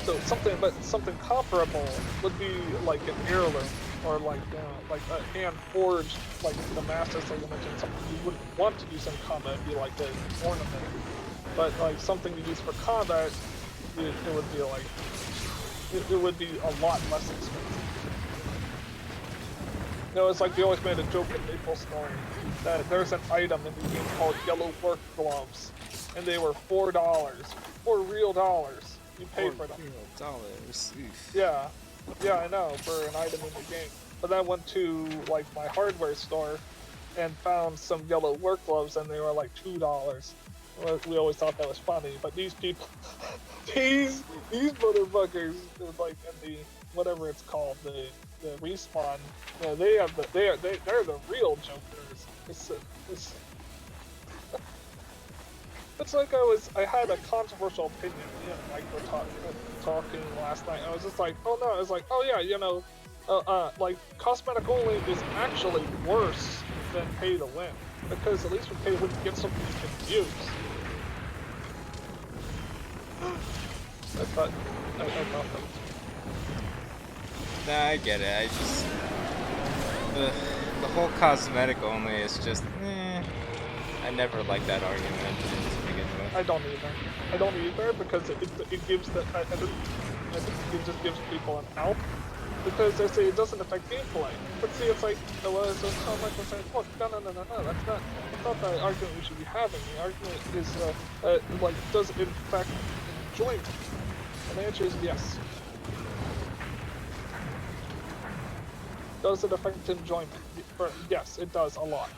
So something comparable would be like an heirloom, or like a hand forged, like the Damascus, like I mentioned, something you wouldn't want to use in combat, it'd be like an ornament. But like something you use for combat, it would be like it would be a lot less expensive. You know, it's like they always made a joke in MapleStory that there's an item in the game called yellow work gloves, and they were $4, $4 real dollars. You pay for them. $4. Oof. Yeah, I know, for an item in the game. but then I went to like my hardware store and found some yellow work gloves, and they were like $2. Well, we always thought that was funny, but these people, these motherfuckers, like in the whatever it's called, the respawn, they have they're the real jokers. It's it's like I had a controversial opinion, like we're talking last night. I was just like, oh no, I was like, oh yeah, like cosmetic only is actually worse than pay to win, because at least with pay to win you get something you can use. I thought that. Nah, I get it. I just the whole cosmetic only is just I never liked that argument to begin with. I don't either. I don't either because it gives the I think it just gives people an out, because they say it doesn't affect gameplay. But see, it's like so Mike was saying, look, no, that's not the argument we should be having. The argument is like, does it affect enjoyment? And the answer is yes. Does it affect enjoyment? Yes, it does a lot.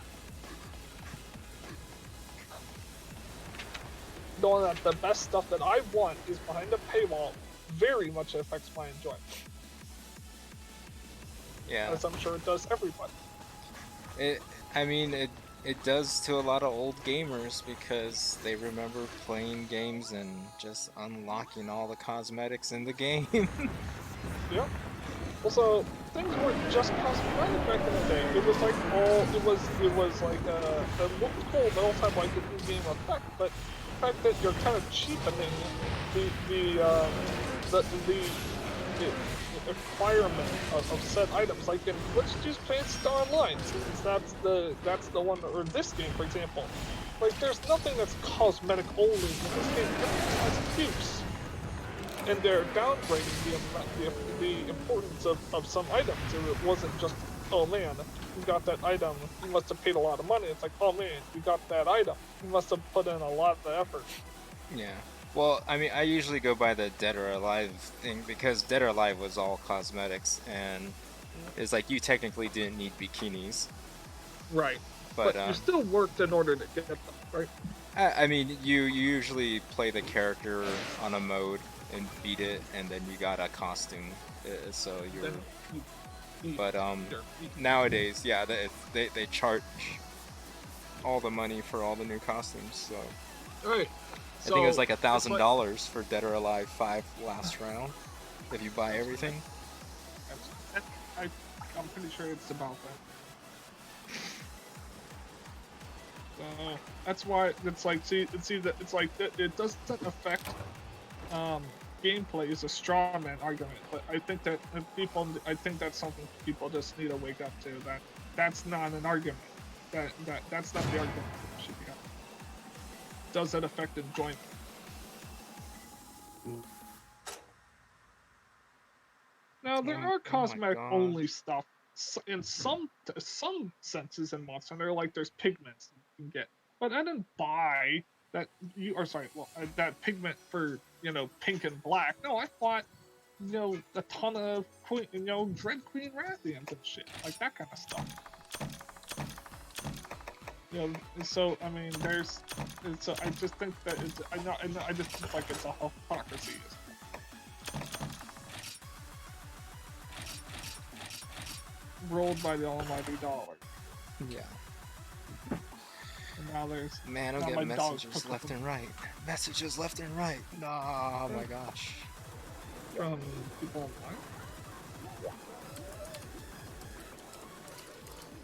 Knowing that the best stuff that I want is behind a paywall very much affects my enjoyment. Yeah. As I'm sure it does everybody. I mean, it does to a lot of old gamers because they remember playing games and just unlocking all the cosmetics in the game. Yep. Also, things weren't just cosmetic back in the day. It was like it was like what was cool, but also had like an in-game effect. But the fact that you're kind of cheapening the requirement of said items, like in let's just play Star Online, since that's the one, or this game for example. Like there's nothing that's cosmetic only in this game. Everything has use. And they're downgrading the importance of some items. It wasn't just, oh man, you got that item, you must have paid a lot of money. It's like, oh man, you got that item, you must have put in a lot of effort. Yeah. Well, I mean, I usually go by the Dead or Alive thing because Dead or Alive was all cosmetics, and it's like you technically didn't need bikinis. Right. But you still worked in order to get them, right? I mean, you usually play the character on a mode and beat it, and then you got a costume. So you're. But nowadays, yeah, they charge all the money for all the new costumes. So. Right. I think it was like $1,000 for Dead or Alive 5 last round, if you buy everything. I'm pretty sure it's about that. So that's why it's like it's like it doesn't affect gameplay is a straw man argument, but I think that I think that's something people just need to wake up to, that that's not an argument. That's not the argument that should be having. Does it affect enjoyment? Now there are cosmetic only stuff in some senses in Monster Hunter, like there's pigments you can get, but I didn't buy that that pigment for pink and black. No, I bought a ton of Dread Queen Rathians and shit, like that kind of stuff. So I mean, so I just think that it's I just think like it's a hypocrisy. Rolled by the almighty dollar. Yeah. And now there's man, I'm getting messages left and right. Messages left and right. Oh my gosh. From people online.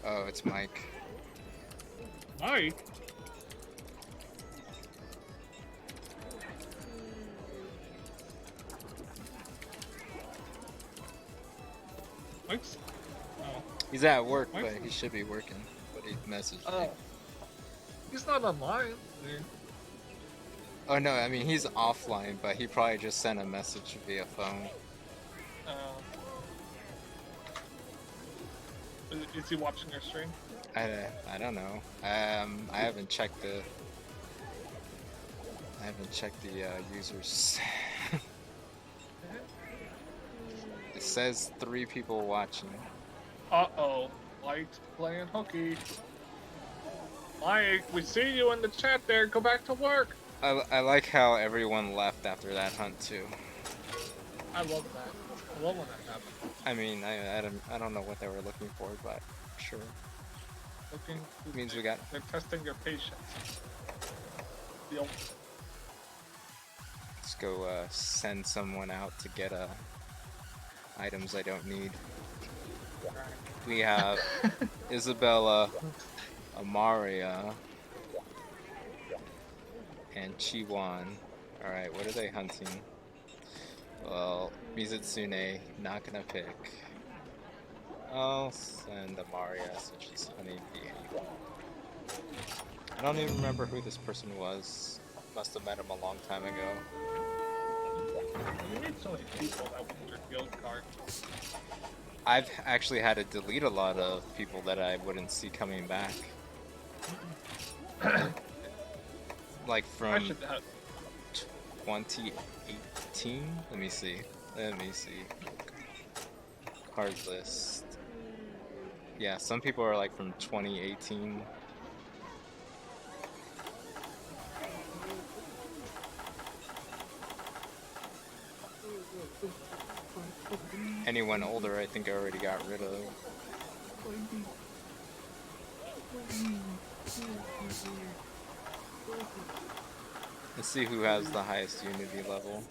Oh, it's Mike. Mike. Mike's. Oh. He's at work, but he should be working. But he messaged me. He's not online. Dude. Oh no, I mean he's offline, but he probably just sent a message via phone. Is he watching your stream? I don't know. I haven't checked the users. It says 3 people watching. Uh-oh. Mike's playing hooky. Mike, we see you in the chat there. Go back to work. I like how everyone left after that hunt too. I love that. I love when that happens. I mean, I don't know what they were looking for, but sure. Looking, Means we got. they're testing your patience. Yep. Let's go send someone out to get items I don't need. We have Isabella, Amaria, and Chiwan. Alright, what are they hunting? Well, Mizutsune, not gonna pick. I'll send Amaria, so she's Honeybee. I don't even remember who this person was. Must have met him a long time ago. You need so many people that want your guild card. I've actually had to delete a lot of people that I wouldn't see coming back. Like I from should have. 2018? Let me see. Card list. Yeah, some people are like from 2018. Anyone older, I think I already got rid of. Let's see who has the highest unity level.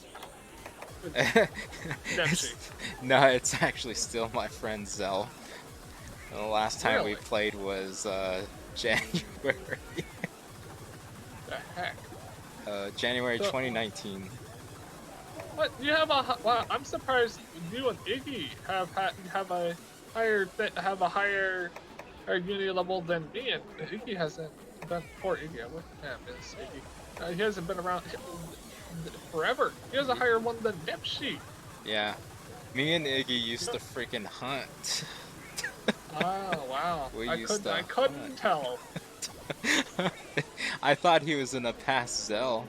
No, it's actually still my friend Zell. The last time we Really? played was January. The heck? January So- 2019. What? You have a? Wow, I'm surprised you and Iggy have a higher unity level than me, and Iggy hasn't been. Poor Iggy, I would miss Iggy. He hasn't been around forever. He has a higher one than Nipsey. Yeah. Me and Iggy used to freaking hunt. Oh wow! We I used couldn't to tell. I thought he was in a past Zell.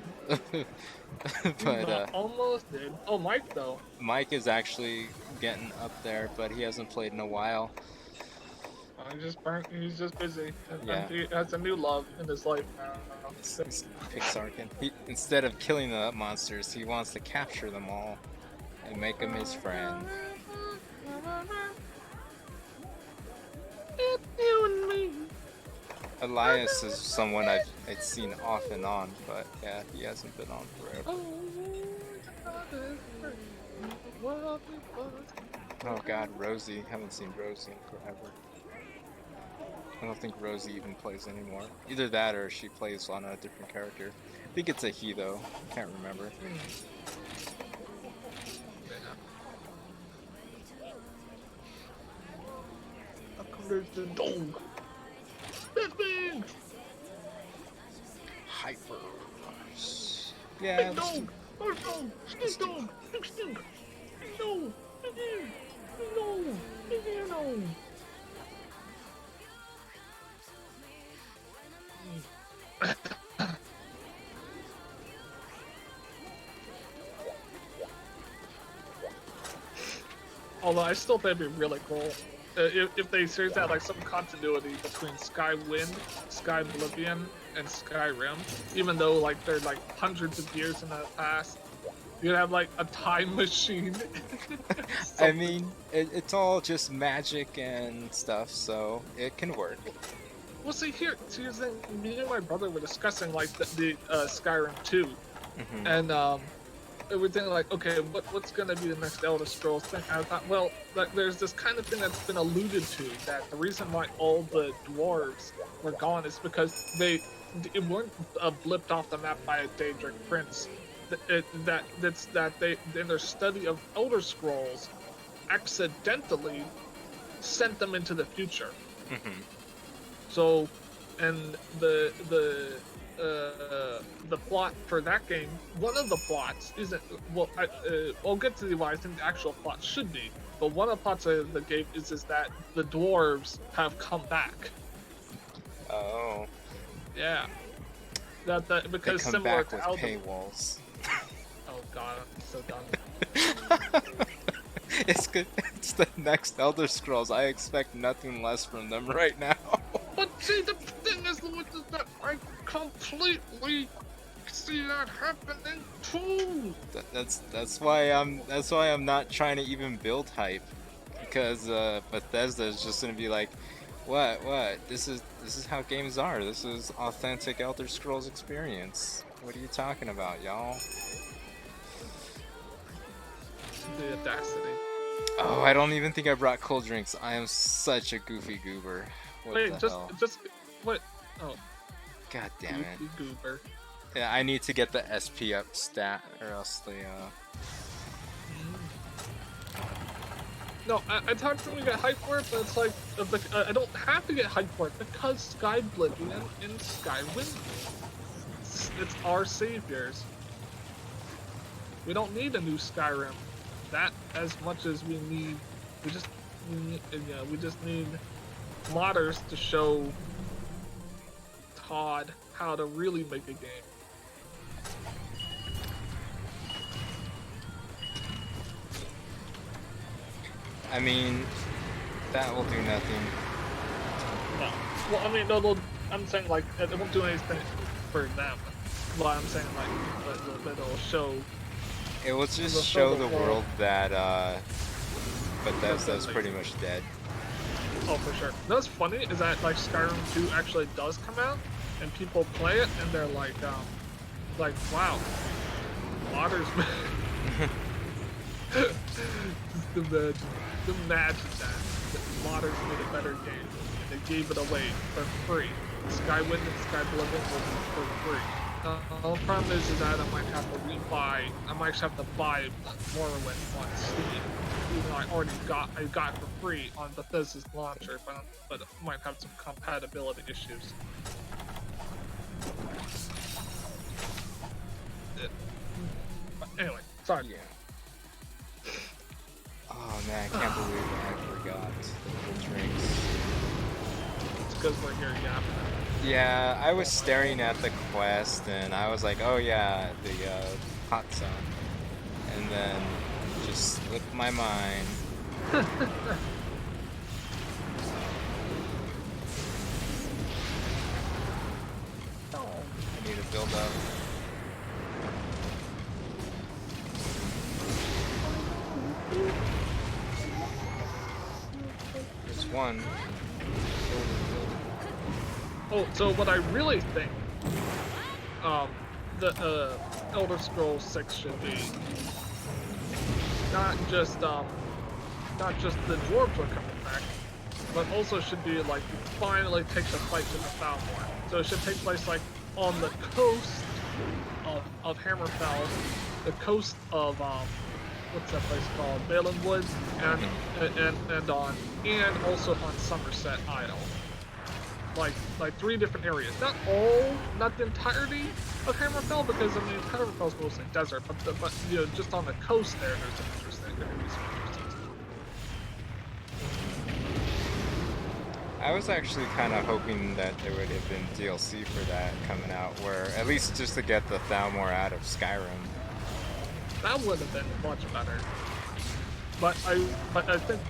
But Almost did. Oh, Mike though. Mike is actually getting up there, but he hasn't played in a while. He's just busy. Yeah. He has a new love in his life now. He's Pixarkin. Instead of killing the monsters, he wants to capture them all and make them his friend. You and me. Elias is someone I've seen off and on, but yeah, he hasn't been on forever. Oh god, Rosie. Haven't seen Rosie in forever. I don't think Rosie even plays anymore. Either that or she plays on a different character. I think it's a he though. Can't remember. There's the dog. That big. Hyper. Yeah. Big dog. Big dog. Big dog. Big stink. Big dog. Big ear. Big dog. Big ear dog. Although I still think it'd be really cool if they seriously had like some continuity between Skywind, Sky Oblivion, and Skyrim, even though like they're like hundreds of years in the past. You'd have like a time machine. I mean, it's all just magic and stuff, so it can work. Well, see here's the thing. Me and my brother were discussing like the Skyrim 2, Mhm. and we were thinking like, okay, what's gonna be the next Elder Scrolls thing? And I thought, well, like, there's this kind of thing that's been alluded to, that the reason why all the dwarves were gone is because they weren't blipped off the map by a Daedric prince. That they in their study of Elder Scrolls accidentally sent them into the future. Mhm. So, and the plot for that game, one of the plots isn't, well, I'll get to why I think the actual plot should be, but one of the plots of the game is that the dwarves have come back. Oh. Yeah. That They because come similar back to with Elden. paywalls. Oh god, I'm so done. It's the next Elder Scrolls. I expect nothing less from them right now. But see, the thing is, Louis, is that I completely see that happening too. That's why I'm not trying to even build hype, because Bethesda is just gonna be like, what? This is how games are. This is authentic Elder Scrolls experience. What are you talking about, y'all? The audacity. Oh, I don't even think I brought cold drinks. I am such a goofy goober. What Wait, the hell? just what? Oh, God damn it. goofy goober. Yeah, I need to get the SP up stat, or else the No, I talked to him to get hype for it, but it's like, I don't have to get hype for it because Sky Oblivion and Skywind, it's our saviors. We don't need a new Skyrim. That as much as we need, we just need modders to show Todd how to really make a game. I mean, that will do nothing. No. Well, I mean, no, I'm saying like it won't do anything for them. But I'm saying like it'll show. It will just show the world that Bethesda's pretty much dead. Oh, for sure. What's funny is that like Skyrim 2 actually does come out, and people play it, and they're like wow, modders. Just imagine that modders made a better game, and they gave it away for free. Skywind and Skyblizzard will be for free. The problem is that I might have to rebuy. I might just have to buy Morrowind on Steam, even though I got it for free on Bethesda's launcher, but it might have some compatibility issues. But anyway, sorry. Yeah. Oh man, I can't believe I forgot the drinks. It's because we're here yapping. Yeah, I was staring at the quest and I was like, oh yeah, the hot zone. And then just slipped my mind. I need to build up. There's one. Oh, so what I really think, the Elder Scrolls 6 should be not just the dwarves are coming back, but also should be like finally takes a fight to the Thalmor. So it should take place like on the coast of Hammerfell, the coast of what's that place called, Balinwood, and also on Somerset Isle. Like 3 different areas. Not the entirety of Hammerfell, because I mean Hammerfell's mostly desert, but you know, just on the coast there, there's some interesting. I was actually kind of hoping that there would have been DLC for that coming out, where at least just to get the Thalmor out of Skyrim. That would have been much better. But I think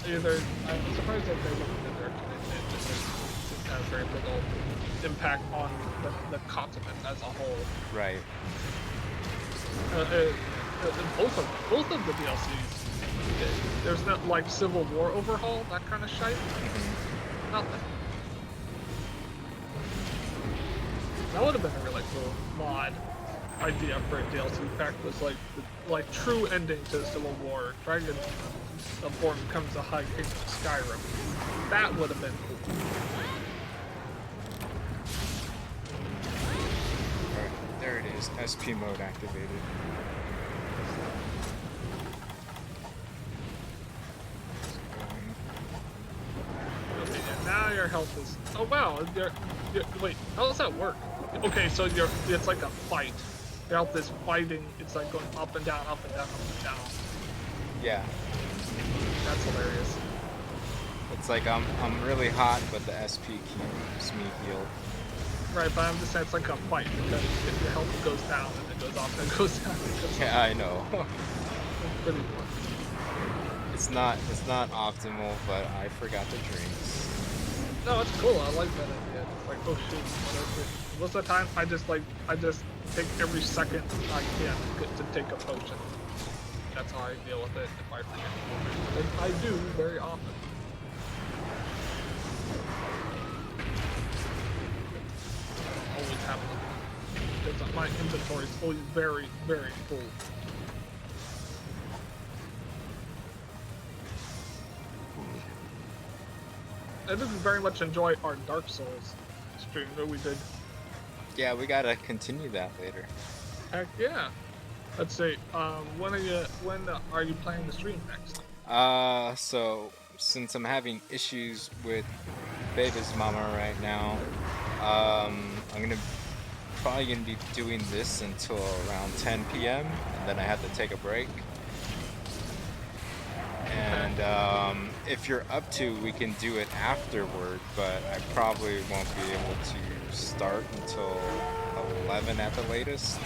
either I'm surprised that they wouldn't in there since it has very little impact on the continent as a whole. Right. Both of the DLCs, there's not like Civil War overhaul, that kind of shite. Nothing. That would have been a really cool mod idea for a DLC pack, was like true ending to Civil War. Dragonborn becomes the High King of Skyrim. That would have been cool. Alright, there it is. SP mode activated. Okay, and now your health is. Oh wow! Wait, how does that work? Okay, so it's like a fight. Your health is fighting. It's like going up and down, up and down, up and down. Yeah. That's hilarious. It's like I'm really hot, but the SP keeps me healed. Right, but I'm just saying it's like a fight, because if your health goes down and it goes up and it goes down, it goes Yeah, I know. up. It's pretty fun. it's not optimal, but I forgot the drinks. No, it's cool. I like that idea. It's like, oh shoot, whatever. Most of the time, I just take every second I can to take a potion. That's how I deal with it if I forget. And I do very often. Always have them. Because my inventory is always very, very full. I did very much enjoy our Dark Souls stream that we did. Yeah, we gotta continue that later. Heck yeah. Let's see. When are you planning to stream next? So since I'm having issues with Baby's mama right now, I'm probably gonna be doing this until around 10 p.m. and then I have to take a break. And if you're up to, we can do it afterward, but I probably won't be able to start until 11 at the latest.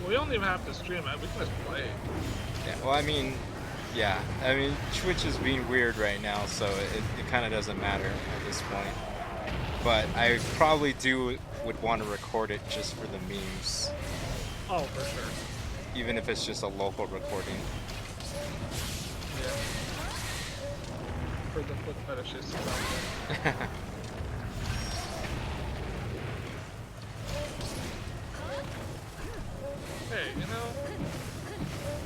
We don't even have to stream it. We can just play. Yeah, well, I mean, Twitch is being weird right now, so it kind of doesn't matter at this point. But I probably would want to record it just for the memes. Oh, for sure. Even if it's just a local recording. Yeah. For the foot fetishists out there. Hey, you know,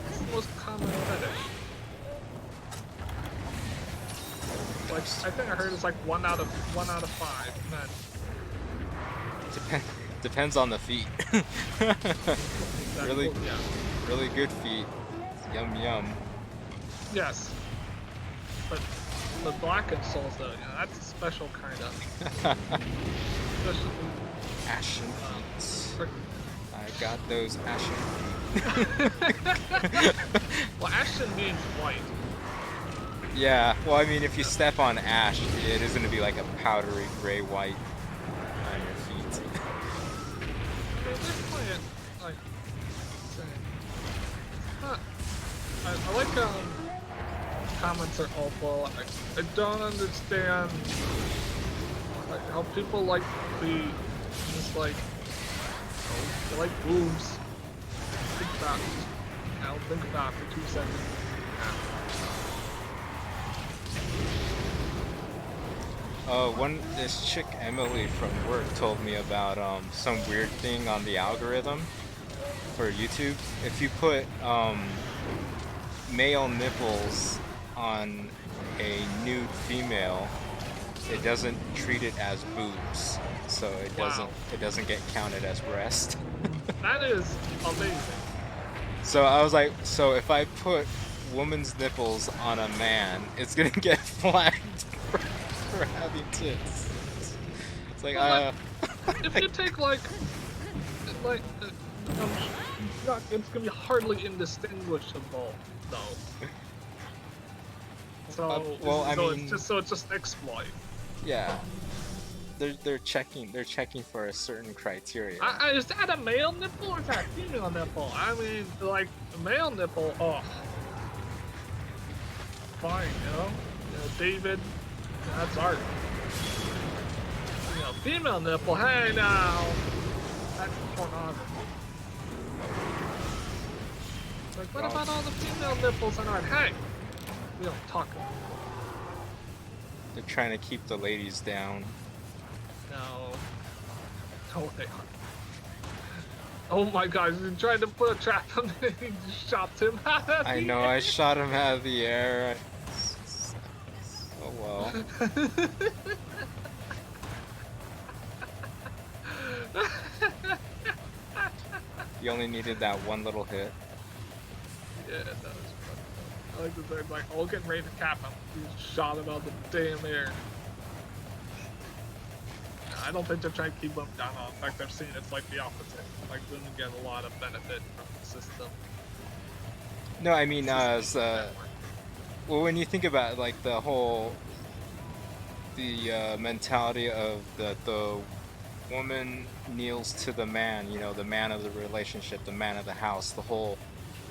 it's the most common fetish. Like, I think I heard it's like 1 out of 5 men. Depends on the feet. Exactly. Really, Yeah. really good feet. Yum yum. Yes. But the blackened souls, though, you know, that's a special kind of. Especially, Ashen feet. for- I got those ashen well, ashen means white. Yeah, well, I mean, if you step on ash, it is going to be like a powdery gray white on your feet. They're playing, like, I like comments are awful. I don't understand like how people like the just like they like boobs. Think about it. Now think about it for 2 seconds. This chick Emily from work told me about some weird thing on the algorithm for YouTube. If you put male nipples on a nude female, it doesn't treat it as boobs, so it doesn't get counted as breast. That is amazing. So I was like, so if I put woman's nipples on a man, it's gonna get flagged for having tits. It's like, Well, if you take like um, it's gonna be hardly indistinguishable though. So, well, I mean, it's just exploit. yeah, they're checking for a certain criteria. Is that a male nipple or is that a female nipple? I mean, like a male nipple, oh, fine, you know, David, that's art. You know, female nipple, hey now, that's pornography. Like, what about all the female nipples on art? Hey, we don't talk about it. They're trying to keep the ladies down. No, they aren't. Oh my God, you tried to put a trap on me, you shot him out of the I know, air. I shot him out of the air. Oh well. You only needed that one little hit. Yeah, that was fun. I like that they're like all getting ready to cap him. You shot him out the damn air. I don't think they're trying to keep him down. In fact, I've seen it's like the opposite. Like, them get a lot of benefit from the system. No, I mean, well, when you think about it, like the whole mentality of the woman kneels to the man, the man of the relationship, the man of the house, the whole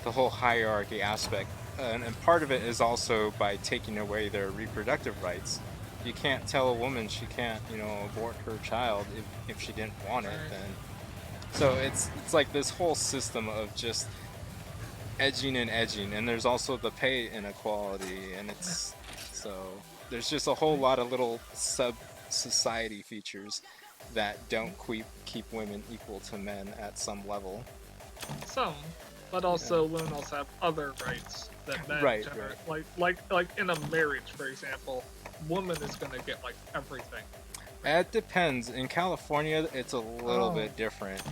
hierarchy aspect. and part of it is also by taking away their reproductive rights. You can't tell a woman she can't, abort her child if she didn't want it. Right. Then, so it's like this whole system of just edging and edging, and there's also the pay inequality, and it's so there's just a whole lot of little sub society features that don't keep women equal to men at some level. Some, but also women also have other rights that men Right, generate. Like in a marriage, for example, woman is gonna get like everything. It depends. In California, it's a little bit different.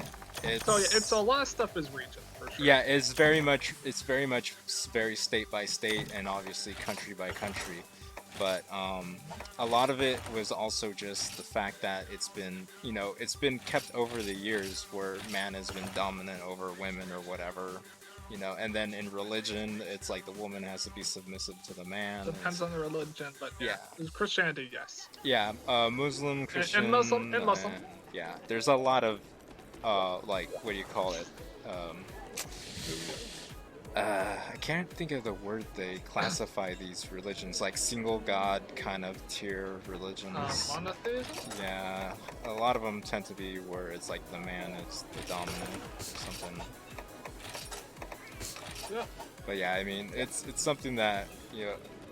So yeah, it's a lot of stuff is region for sure. Yeah, it's very much very state by state and obviously country by country. But a lot of it was also just the fact that it's been kept over the years where man has been dominant over women or whatever, and then in religion, it's like the woman has to be submissive to the man. Depends on the religion, but yeah. Christianity, yes. Yeah, Muslim, Christian, And Muslim. yeah, there's a lot of like, what do you call it? I can't think of the word they classify these religions, like single god kind of tier religions. Monotheism? Yeah, a lot of them tend to be where it's like the man is the dominant or something. Yeah. But yeah, I mean, it's something that,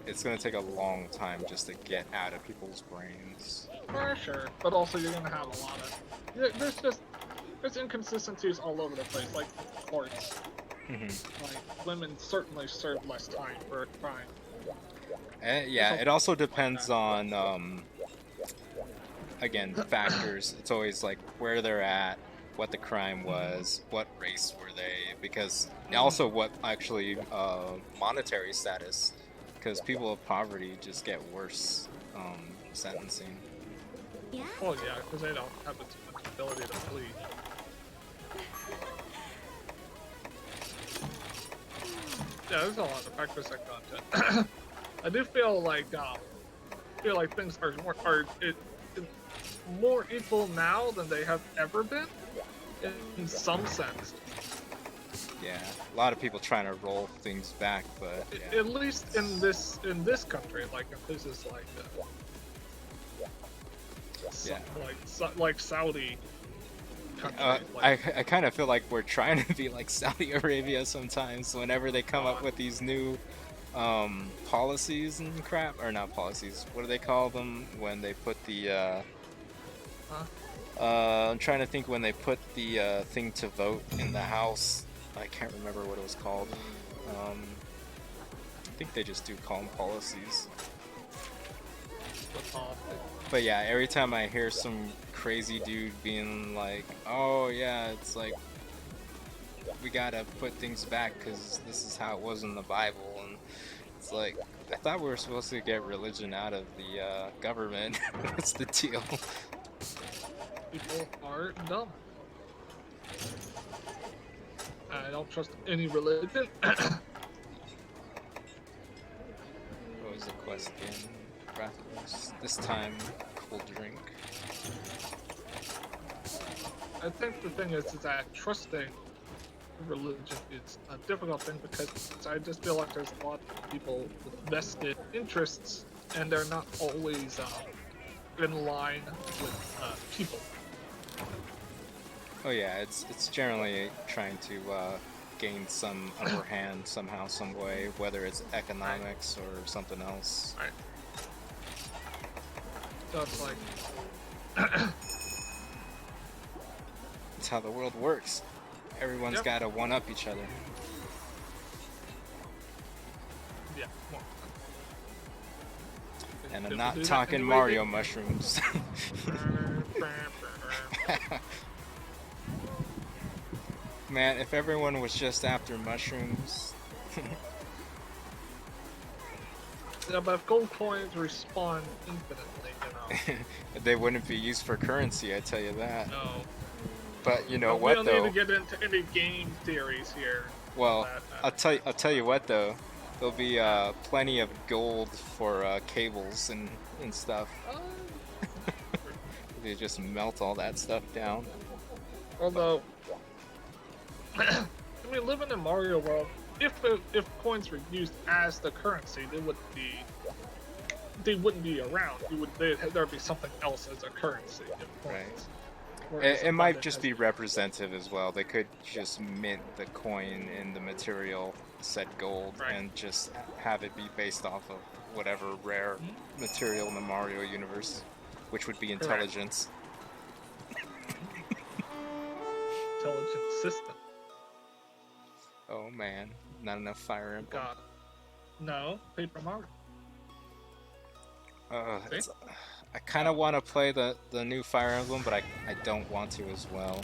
it's gonna take a long time just to get out of people's brains. For sure. But also you're gonna have a lot of there's inconsistencies all over the place, like courts. Like women certainly serve less time for a crime. Yeah, it also depends on again, factors. It's always like where they're at, what the crime was, what race were they, because also what actually monetary status, because people of poverty just get worse sentencing. Yeah. Oh yeah, because they don't have as much ability to plead. Yeah, there's a lot of factors that go into it. I do feel like things are more equal now than they have ever been, in some sense. Yeah, a lot of people trying to roll things back, but yeah. At least in this country, like in places like like Saudi country. I kind of feel like we're trying to be like Saudi Arabia sometimes whenever they come up with these new policies and crap, or not policies, what do they call them when they put the I'm trying to think, when they put the thing to vote in the house. I can't remember what it was called. I think they just do call them policies. But yeah, every time I hear some crazy dude being like, oh yeah, it's like, we gotta put things back because this is how it was in the Bible, and it's like, I thought we were supposed to get religion out of the government. What's the deal? People are dumb. I don't trust any religion. What was the quest again? Rathos. This time, cold drink. I think the thing is that trusting religion is a difficult thing because I just feel like there's a lot of people with vested interests and they're not always in line with people. Oh yeah, it's generally trying to gain some upper hand somehow, some way, whether it's economics or something else. Right. So it's like That's how the world works. Everyone's Yep. got to one-up each other. yeah. Well, And I'm people not do that talking anyway, Mario mushrooms. Man, if everyone was just after mushrooms. Yeah, but if gold coins respawn infinitely, They wouldn't be used for currency, I tell you that. no. But you know But what we though? don't need to get into any game theories here. Well, that, I'll tell you what though. There'll be plenty of gold for cables and stuff. They just melt all that stuff down. Although, I mean, living in Mario World if coins were used as the currency, they wouldn't be around. There'd be something else as a currency. If coins Right. were It as might abundant just as- be representative as well. They could just mint the coin in the material said gold Right. and just have it be based off of whatever rare material in the Mario universe, which would be intelligence. intelligent system. Oh man, not enough Fire Emblem. God, no, Paper Mario. See? It's, I kind of want to play the new Fire Emblem, but I don't want to as well.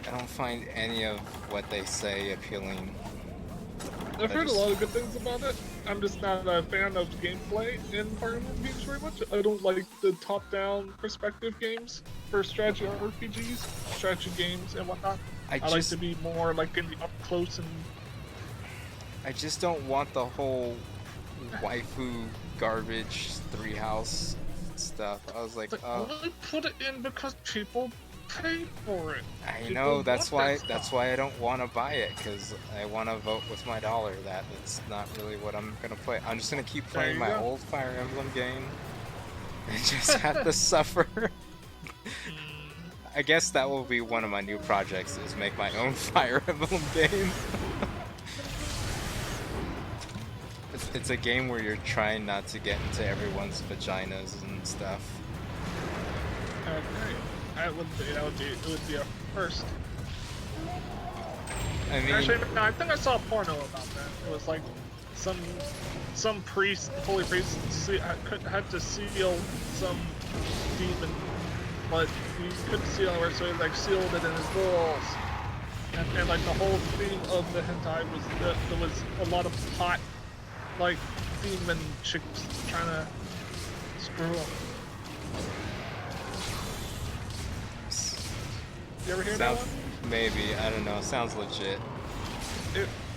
I don't find any of what they say appealing. I've heard a lot of good things about it. I'm just not a fan of gameplay in Fire Emblem games very much. I don't like the top-down perspective games for strategy RPGs, strategy games, and whatnot. I like to be more like in the up close and. I just don't want the whole waifu garbage 3 house stuff. I was like, oh. Only put it in because people pay for it. I People know, want that's that stuff. why I don't want to buy it, because I want to vote with my dollar. That's not really what I'm gonna play. I'm just gonna keep There playing you my go. old Fire Emblem game and just have to suffer. I guess that will be one of my new projects, is make my own Fire Emblem game. It's a game where you're trying not to get into everyone's vaginas and stuff. Okay. It would be a first. I mean, Actually, no, I think I saw a porno about that. It was like some priest, holy priest, had to seal some demon, but he couldn't seal it, so he like sealed it in his balls. And like the whole theme of the hentai was that there was a lot of hot, like demon chicks trying to screw him. You ever hear that sounds, one? maybe, I don't know, sounds legit.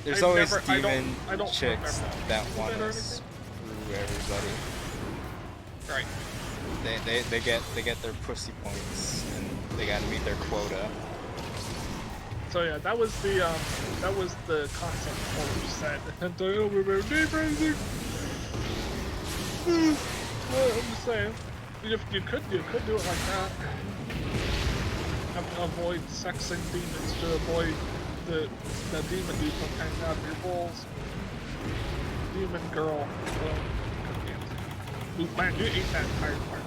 There's I've always never- I don't- demon I don't chicks remember. that Is want that to anything? screw everybody. Right. They get their pussy points and they gotta meet their quota. So yeah, that was the concept Polish said. Hentai over crazy. Well, I'm just saying, if you could do it like that. Avoid sexing demons to avoid the demon dude from hanging out of your balls. Demon girl. Ooh, man, you ate that entire part.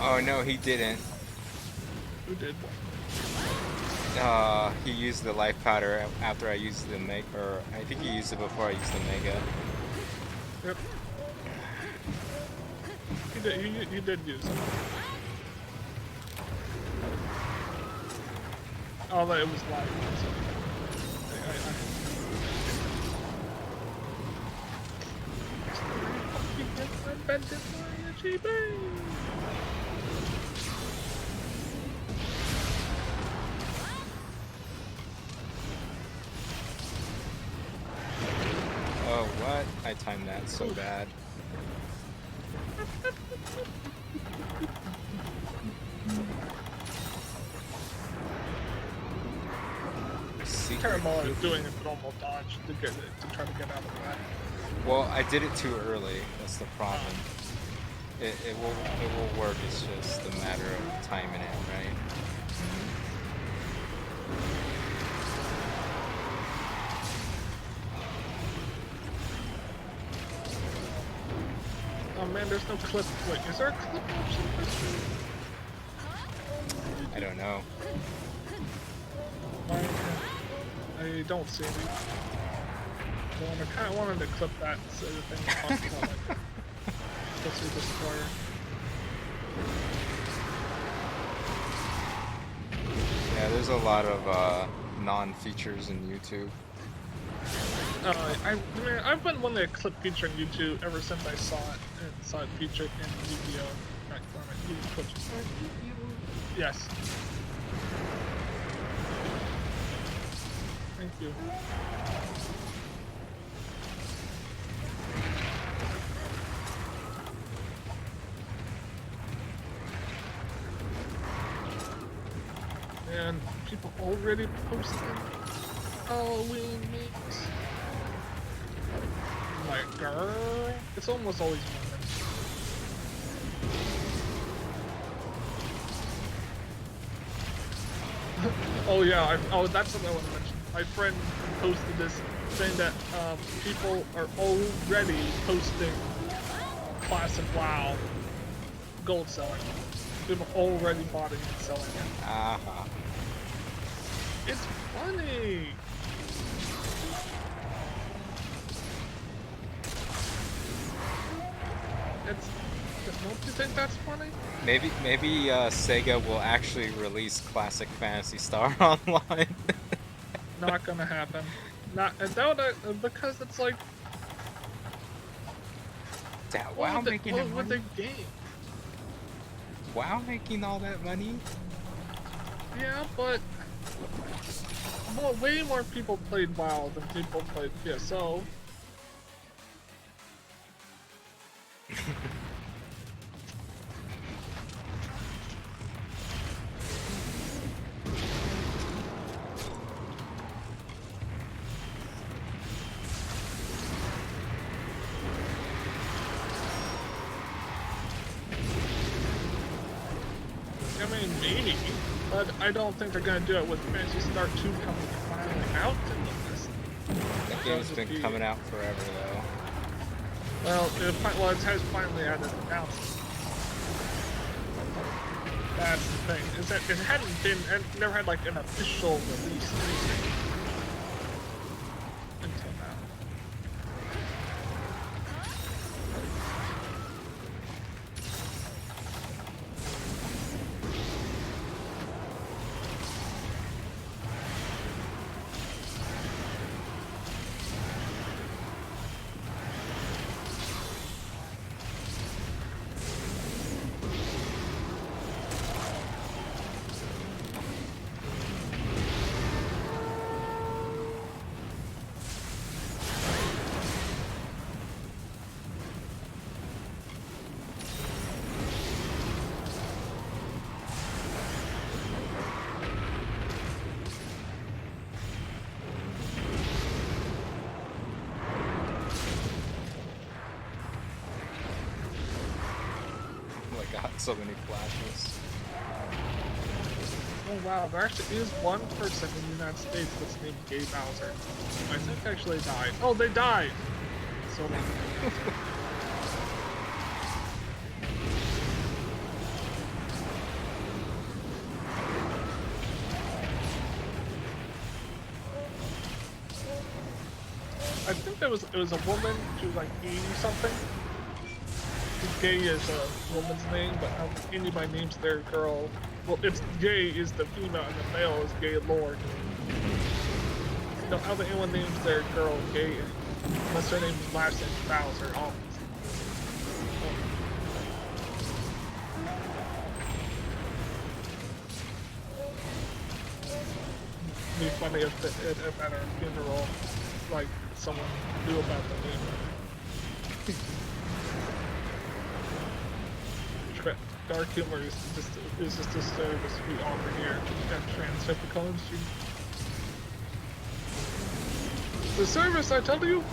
Oh no, he didn't. Who did? He used the life powder after I used the mega, or I think he used it before I used the mega. Yep. You did use it. Although it was live. So Oh, what? I timed that so bad. terrible at doing a normal dodge to try to get out of that. Well, I did it too early. That's the problem. It will work. It's just a matter of timing it, right? Oh man, there's no clip. Wait, is there a clip option for this? I don't know. I don't see any. I kind of wanted to clip that so the thing talks about like Pussy Destroyer. Yeah, there's a lot of non-features in YouTube. I mean, I've been wanting to clip feature on YouTube ever since I saw it and saw it featured in Yu-Gi-Oh! Yes. Thank you. and people already posting Halloween memes. Like, girl, it's almost always women. Oh yeah, that's something I want to mention. My friend posted this saying that people are already posting classic WoW gold selling. People already bought it and selling it. Uh-huh. It's funny. Don't you think that's funny? Maybe Sega will actually release Classic Phantasy Star Online. Not gonna happen. Not because it's like WoW making that what money? the game. WoW making all that money? Yeah, but way more people played WoW than people played PSO. I mean, maybe, but I don't think they're gonna do it with Phantasy Star 2 coming finally out in this. That game's been coming out forever, though. Well, it has finally had an announcement. That's the thing, is that it hadn't been, and never had like an official release anything until now. So many flashes. Oh wow, there actually is one person in the United States that's named Gay Bowser. I think actually died. Oh, they died! So they... I think it was a woman, she was like 80 something. Gay is a woman's name, but how anybody names their girl, well, it's Gay is the female and the male is Gay Lord. You know how anyone names their girl Gay unless their name's last name Bowser, obviously. It'd be funny if at our funeral, like, someone knew about the name. Dark humor is just a service we offer here at Trans-Typical Industry. The service, I tell you!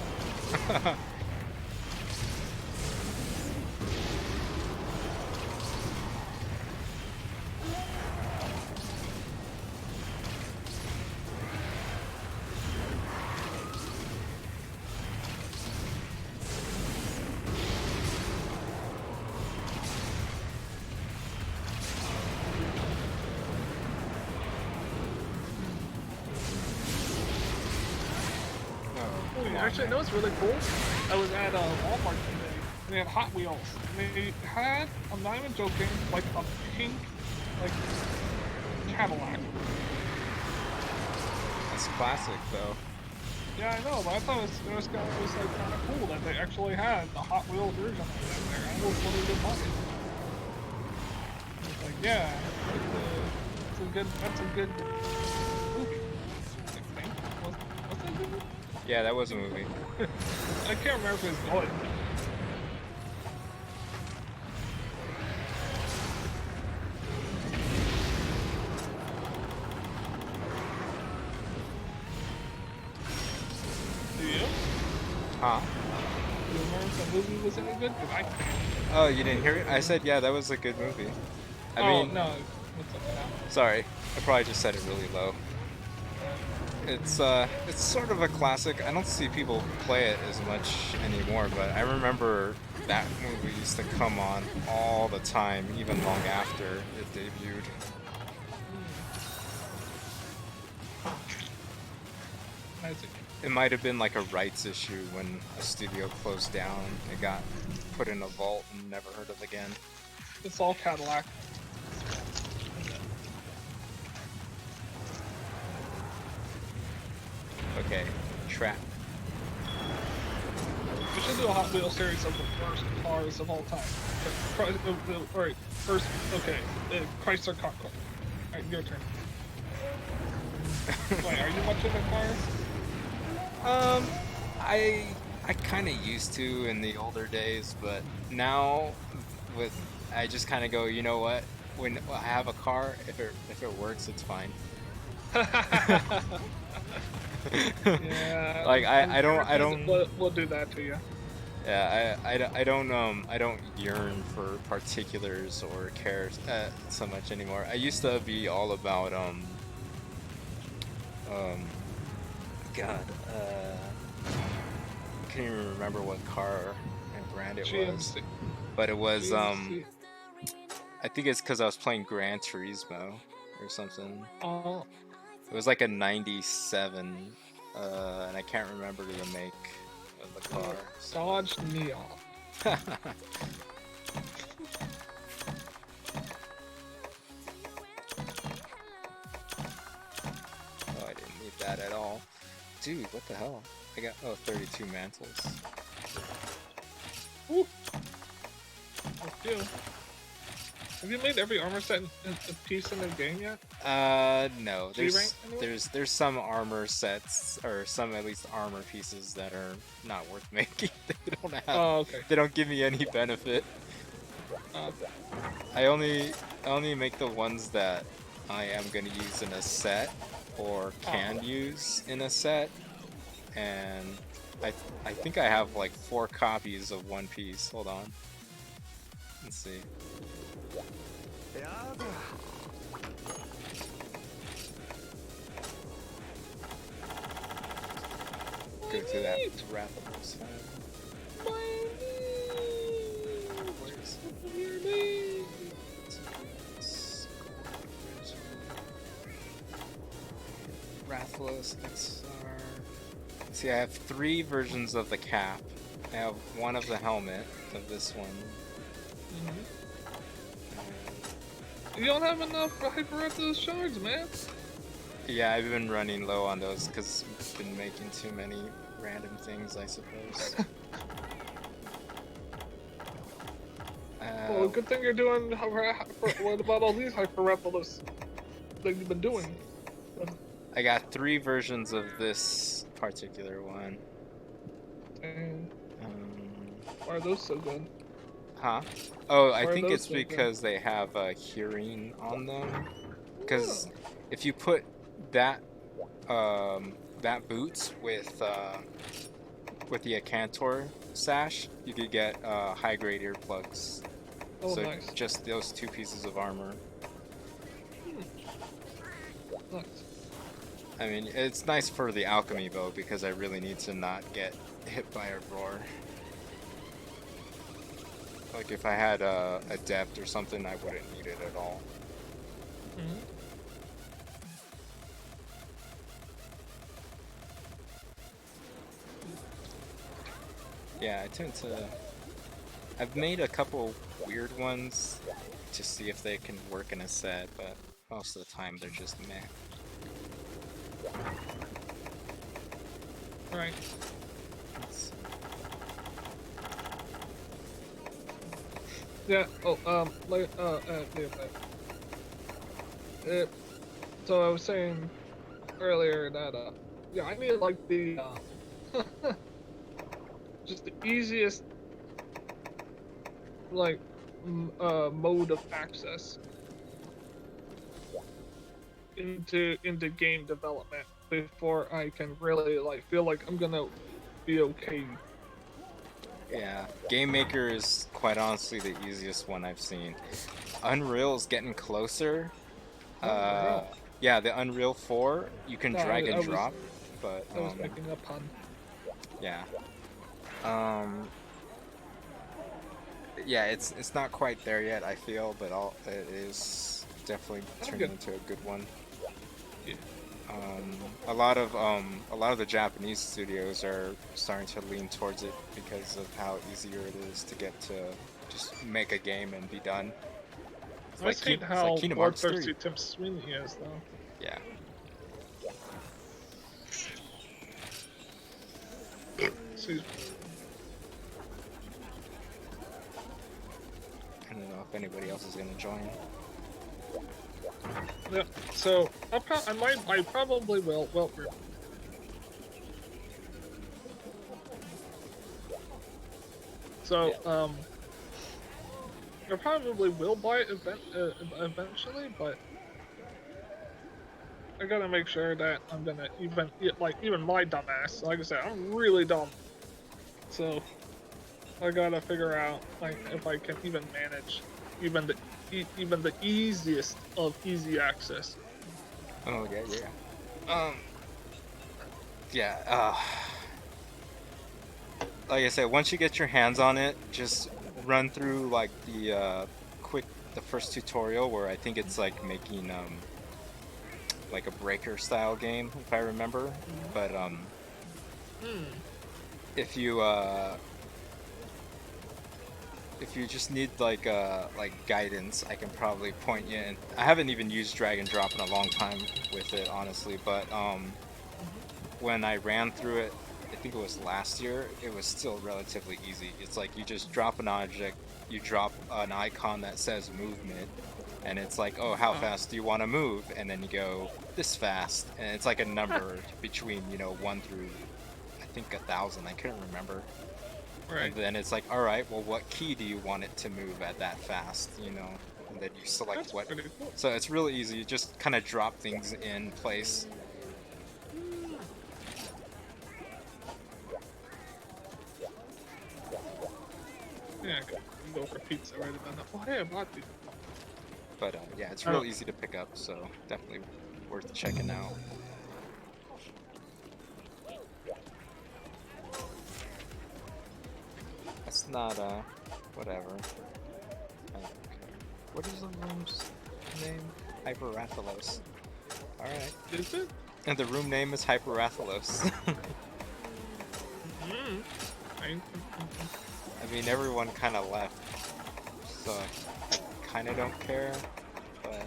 Actually, you know what's really cool? I was at Walmart today, and they had Hot Wheels. And they had, I'm not even joking, like a pink, like, Cadillac. That's classic, though. Yeah, I know, but I thought it was like kind of cool that they actually had the Hot Wheels version of it in there. I almost wanted to buy it. It's like, yeah, that's a good movie. I think. Was that a good movie? Yeah, that was a movie. I can't remember if it was good. Huh? You remember if the movie was any good? 'Cause I can't. Oh, you didn't hear it? I said, yeah, that was a good movie. I Oh mean, no, what's up now? sorry, I probably just said it really low. It's sort of a classic. I don't see people play it as much anymore, but I remember that movie used to come on all the time, even long after it debuted. Magic. It might have been like a rights issue when a studio closed down. It got put in a vault and never heard of again. It's all Cadillac. Okay, trap. We should do a Hot Wheels series of the worst cars of all time. Alright, first, okay, Chrysler Concord. Alright, your turn. Wait, are you much of a car? I kind of used to in the older days, but now I just kind of go, you know what? When I have a car, if it works, it's fine. Yeah. Like I don't. We'll do that to you. Yeah, I don't yearn for particulars or care so much anymore. I used to be all about God, I can't even remember what car and brand it was, GMC. but it was GMC. I think it's because I was playing Gran Turismo or something. Oh, It was like a '97, and I can't remember the make of the car. Dodge Neon. Oh, I didn't need that at all. Dude, what the hell? I got, 32 mantles. Woo. Let's do. Have you made every armor set in a piece in the game yet? No. Do you rank anywhere? There's some armor sets, or some at least armor pieces that are not worth making. They don't have, Oh, okay. they don't give me any benefit. I only make the ones that I am gonna use in a set, or can use in a set, and I think I have like 4 copies of one piece. Hold on. Let's see. Go to that Rathalos side. Rathalos XR. See, I have 3 versions of the cap. I have one of the helmet of this one. You don't have enough Hyperactive shards, man. Yeah, I've been running low on those because I've been making too many random things, I suppose. Well, good thing you're doing. What about all these Hyperactives that you've been doing? I got 3 versions of this particular one. And why are those so good? Huh? Oh, I Why are think those it's so good? because they have hearing on them. Because if you put that that boots with the Acantor sash, you could get high grade earplugs. Oh, So nice. just those 2 pieces of armor. Nice. I mean, it's nice for the alchemy bow because I really need to not get hit by a roar. Like if I had a adept or something, I wouldn't need it at all. Yeah, I tend to. I've made a couple weird ones to see if they can work in a set, but most of the time they're just meh. Right. Let's see. Yeah. Oh, so I was saying earlier that yeah, I need like the just the easiest like mode of access into game development before I can really like feel like I'm gonna be okay Yeah, Game Maker is quite honestly the easiest one I've seen. Unreal is getting closer. Uh, Unreal. yeah, the Unreal 4 you can No, drag and I was drop, but making a pun. yeah. Um, yeah, it's not quite there yet, I feel, but it is definitely turning into a good one. Yeah. A lot of the Japanese studios are starting to lean towards it because of how easier it is to get to just make a game and be done. I just hate It's like how Kingdom Hearts 3. bloodthirsty Tim Sweeney is, though. Yeah. Excuse me. I don't know if anybody else is gonna join. Yeah, so I probably will. Well, so I probably will buy it eventually, but I gotta make sure that I'm gonna even my dumbass. Like I said, I'm really dumb, so I gotta figure out like if I can even manage even the easiest of easy access. Oh yeah. Yeah. Like I said, once you get your hands on it, just run through like the first tutorial where I think it's like making like a breaker style game if I remember. But if you just need like guidance, I can probably point you in. I haven't even used drag and drop in a long time with it, honestly, but when I ran through it, I think it was last year, it was still relatively easy. It's like you just drop an object, you drop an icon that says movement, and it's like, oh, how fast do you want to move? And then you go this fast, and it's like a number between 1 through I think 1,000. I couldn't remember. Right. And then it's like, all right, well, what key do you want it to move at that fast? And then you select That's what. pretty cool. So it's really easy. You just kind of drop things in place. Yeah, I can go for pizza right about now. Oh, hey, I bought these. But yeah, it's real easy to pick up, so definitely worth checking out. That's not whatever. Okay. What is the room's name? Hyperathalos. Alright. Is it? And the room name is Hyperathalos. I mean, everyone kind of left, so I kind of don't care, but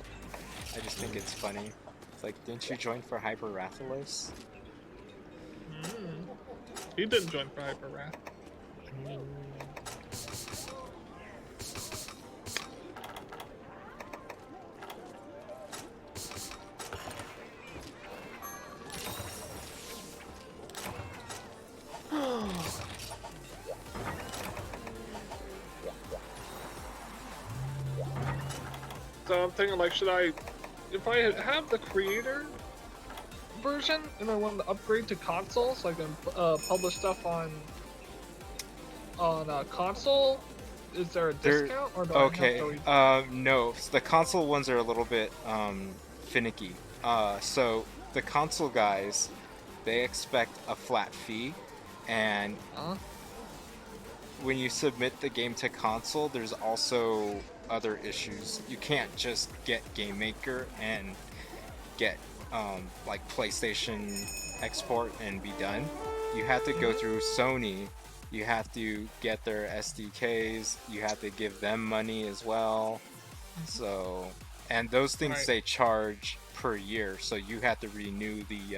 I just think it's funny. It's like, didn't you join for Hyperathalos? He didn't join for Hyper Wrath. So I'm thinking, like, if I have the creator version and I want to upgrade to console, so I can publish stuff on console, is there a discount or do I have to... No, the console ones are a little bit finicky. So the console guys, they expect a flat fee, and when you submit the game to console, there's also other issues. You can't just get Game Maker and get like PlayStation export and be done. You have to go through Sony. You have to get their SDKs. You have to give them money as well. So, and those things they charge per year. So you have to renew the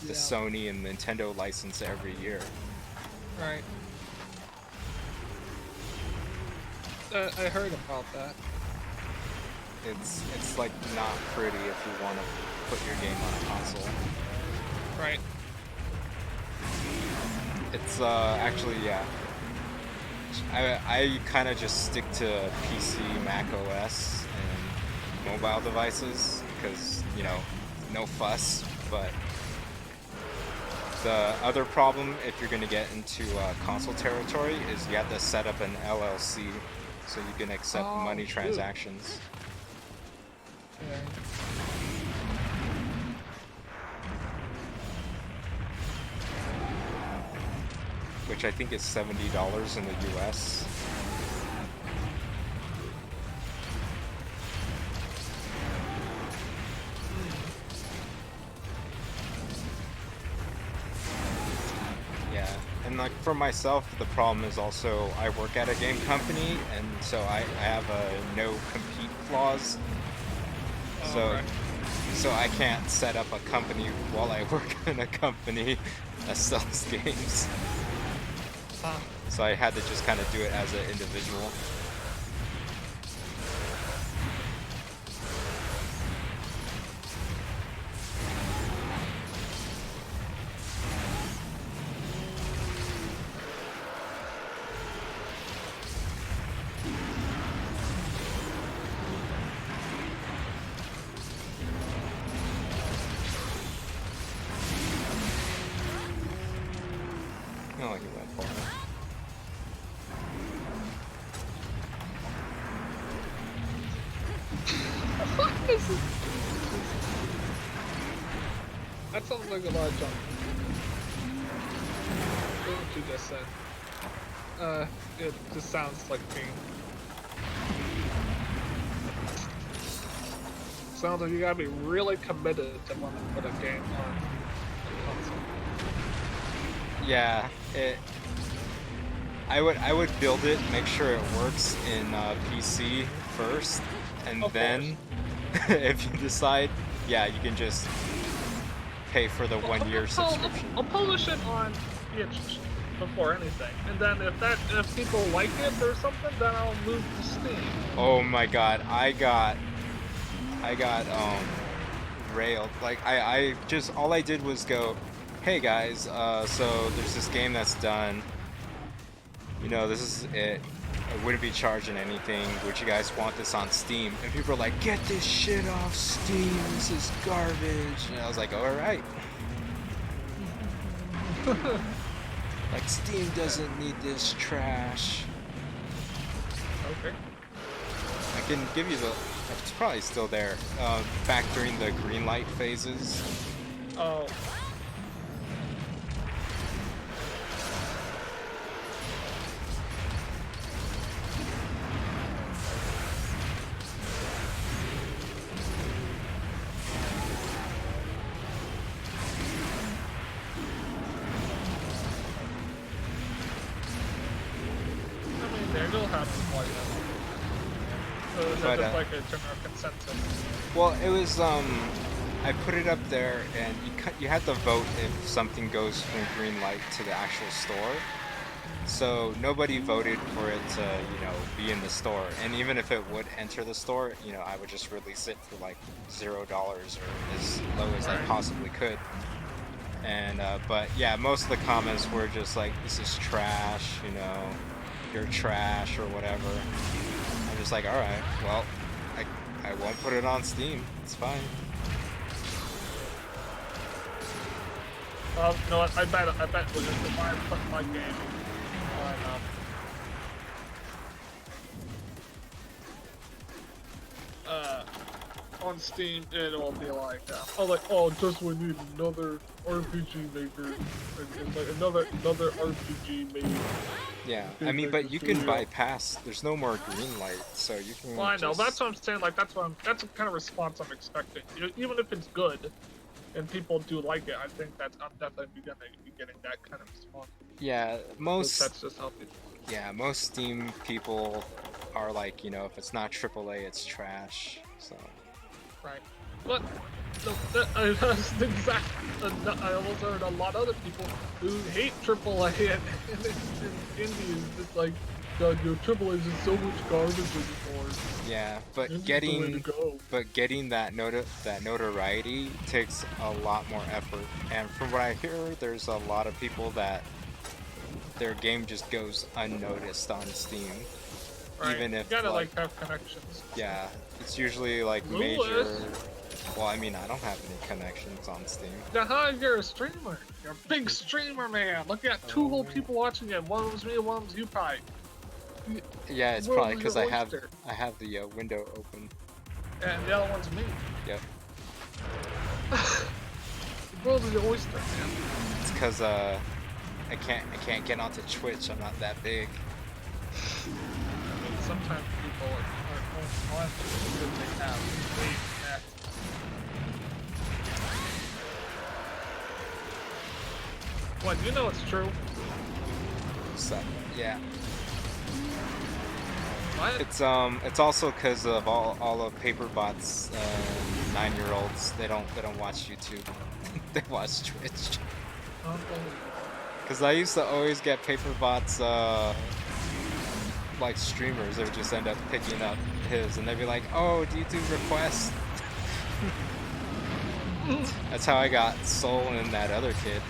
Sony and Nintendo license every year. Right. I heard about that. It's like not pretty if you want to put your game on a console. Right. It's actually, yeah. I kind of just stick to PC, Mac OS, and mobile devices because no fuss. But The other problem, if you're gonna get into console territory, is you have to set up an LLC so you can accept Oh, money shoot. transactions. Yeah. Which I think is $70 in the US. Yeah, and like for myself, the problem is also I work at a game company, and so I have a no compete clause. So, Okay. so I can't set up a company while I work in a company that sells games. Huh. So I had to just kind of do it as an individual. Oh, he went for it. That sounds like a lot of junk. What you just said. It just sounds like me. Sounds like you gotta be really committed to want to put a game on a console. Yeah, I would build it, make sure it works in PC first, and Of then if you decide, yeah, you can just pay for the 1 year subscription. I'll publish it on itch before anything, and then if people like it or something, then I'll move to Steam. Oh my god, I got railed. Like I just all I did was go, hey guys, so there's this game that's done. You know, this is it. I wouldn't be charging anything. Would you guys want this on Steam? And people are like, get this shit off Steam. This is garbage. And I was like, all right. Like Steam doesn't need this trash. Okay. I can give you the. It's probably still there. Back during the green light phases. Oh. I mean, there will happen like that. So But, just like a general consensus. Well, it was I put it up there, and you had to vote if something goes from green light to the actual store. So nobody voted for it to, you know, be in the store. And even if it would enter the store, you know, I would just release it for like $0 or as low as I possibly could. And but yeah, most of the comments were just like, "This is trash," you know, "You're trash" or whatever. I'm just like, all right, well, I won't put it on Steam. It's fine. You know what? I bet if I put my game on Steam, it'll be like, just we need another RPG maker, and like another RPG made. Yeah, I mean, but you can bypass. There's no more green light, so you can. Well, I know. just- That's what I'm saying. Like that's the kind of response I'm expecting. Even if it's good, and people do like it, I think I'm definitely gonna be getting that kind of response. Yeah, most. That's just how people. Yeah, most Steam people are like, you know, if it's not AAA, it's trash. So. Right. But that's exactly. I also heard a lot of other people who hate AAA and indies. It's like, God, your AAA is just so much garbage anymore. Yeah, but This is the way to go. getting that notoriety takes a lot more effort. And from what I hear, there's a lot of people that their game just goes unnoticed on Steam. Right. Even if you gotta like have connections. yeah, it's usually like Lewis. Well, I mean, I don't have any connections on Steam. Haha, you're a streamer. You're a big streamer, man. Look at two whole people watching it. One of them's me, one of them's you, probably. Yeah, it's World probably is because your I oyster. have the window open. And the other one's me. Yep. The world is your oyster, man. It's because I can't get onto Twitch. I'm not that big. I mean, sometimes people are on because they have way connect. What, you know it's true? So yeah, What? it's also because of all of Paperbots 9-year-olds. They don't watch YouTube. They watch Twitch. Unbelievable. Because I used to always get Paperbots like streamers. They would just end up picking up his, and they'd be like, "Oh, do you do requests?" That's how I got Soul and that other kid.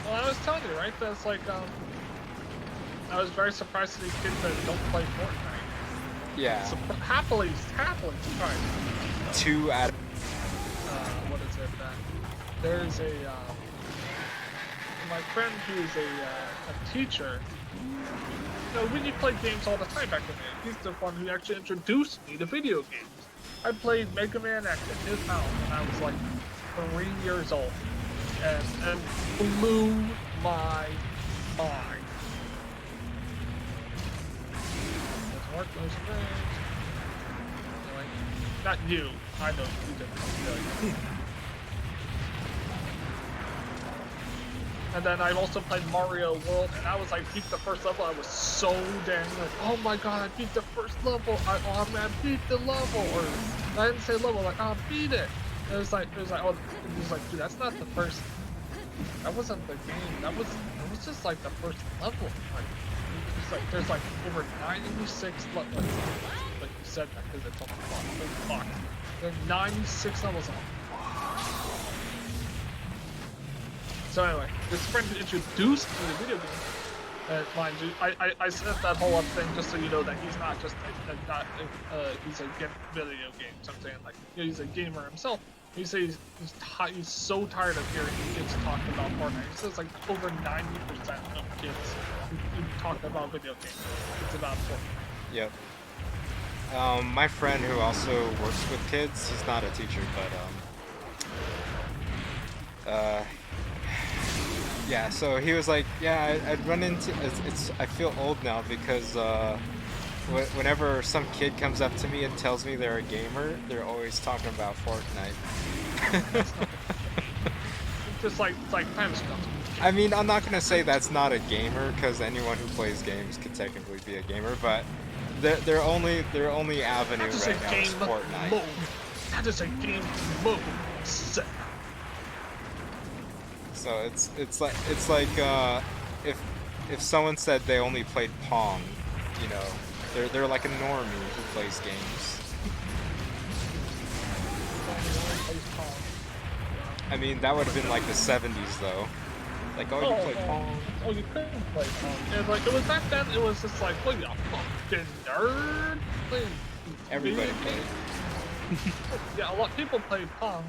Well, I was telling you, right? That's like, I was very surprised at these kids that don't play Fortnite. Yeah. Happily surprised. 2 out of What is it? There's my friend who's a teacher. You know, we played games all the time back in the day. He's the one who actually introduced me to video games. I played Mega Man X at his house when I was like 3 years old, and blew my mind. Doesn't work, those things. Anyway, not you. I know you didn't. And then I also played Mario World, and I was like, beat the first level. I was so dang like, oh my god, I beat the first level. Oh man, beat the level. Or I didn't say level, like, oh, beat it. And it was like, oh, it was like, dude, that's not the first. That wasn't the game. It was just like the first level. Like, it's like there's like over 96 levels. Like you said that because it's on the clock. There are 96 levels on. So anyway, this friend introduced me to video games. And mind you, I set that whole up thing just so you know that he's not just he's a video game. So I'm saying, like, you know, he's a gamer himself. He says he's so tired of hearing kids talk about Fortnite. He says like over 90% of kids who talk about video games, it's about Fortnite. Yep. My friend who also works with kids, he's not a teacher, but yeah, so he was like, yeah, I'd run into, I feel old now because whenever some kid comes up to me and tells me they're a gamer, they're always talking about Fortnite. It's like time stuff. I mean, I'm not gonna say that's not a gamer, because anyone who plays games could technically be a gamer, but their only avenue That is right a now game is Fortnite. mode. That is a game mode. Set. So it's like if someone said they only played Pong, you know, they're like a normie who plays games. I mean, that would have been like the 70s though. Like, oh, you play Pong. Oh, you couldn't play Pong. And like, it was back then, it was just like, what, you fucking nerd? Playing Everybody video played. games? Yeah, a lot of people played Pong,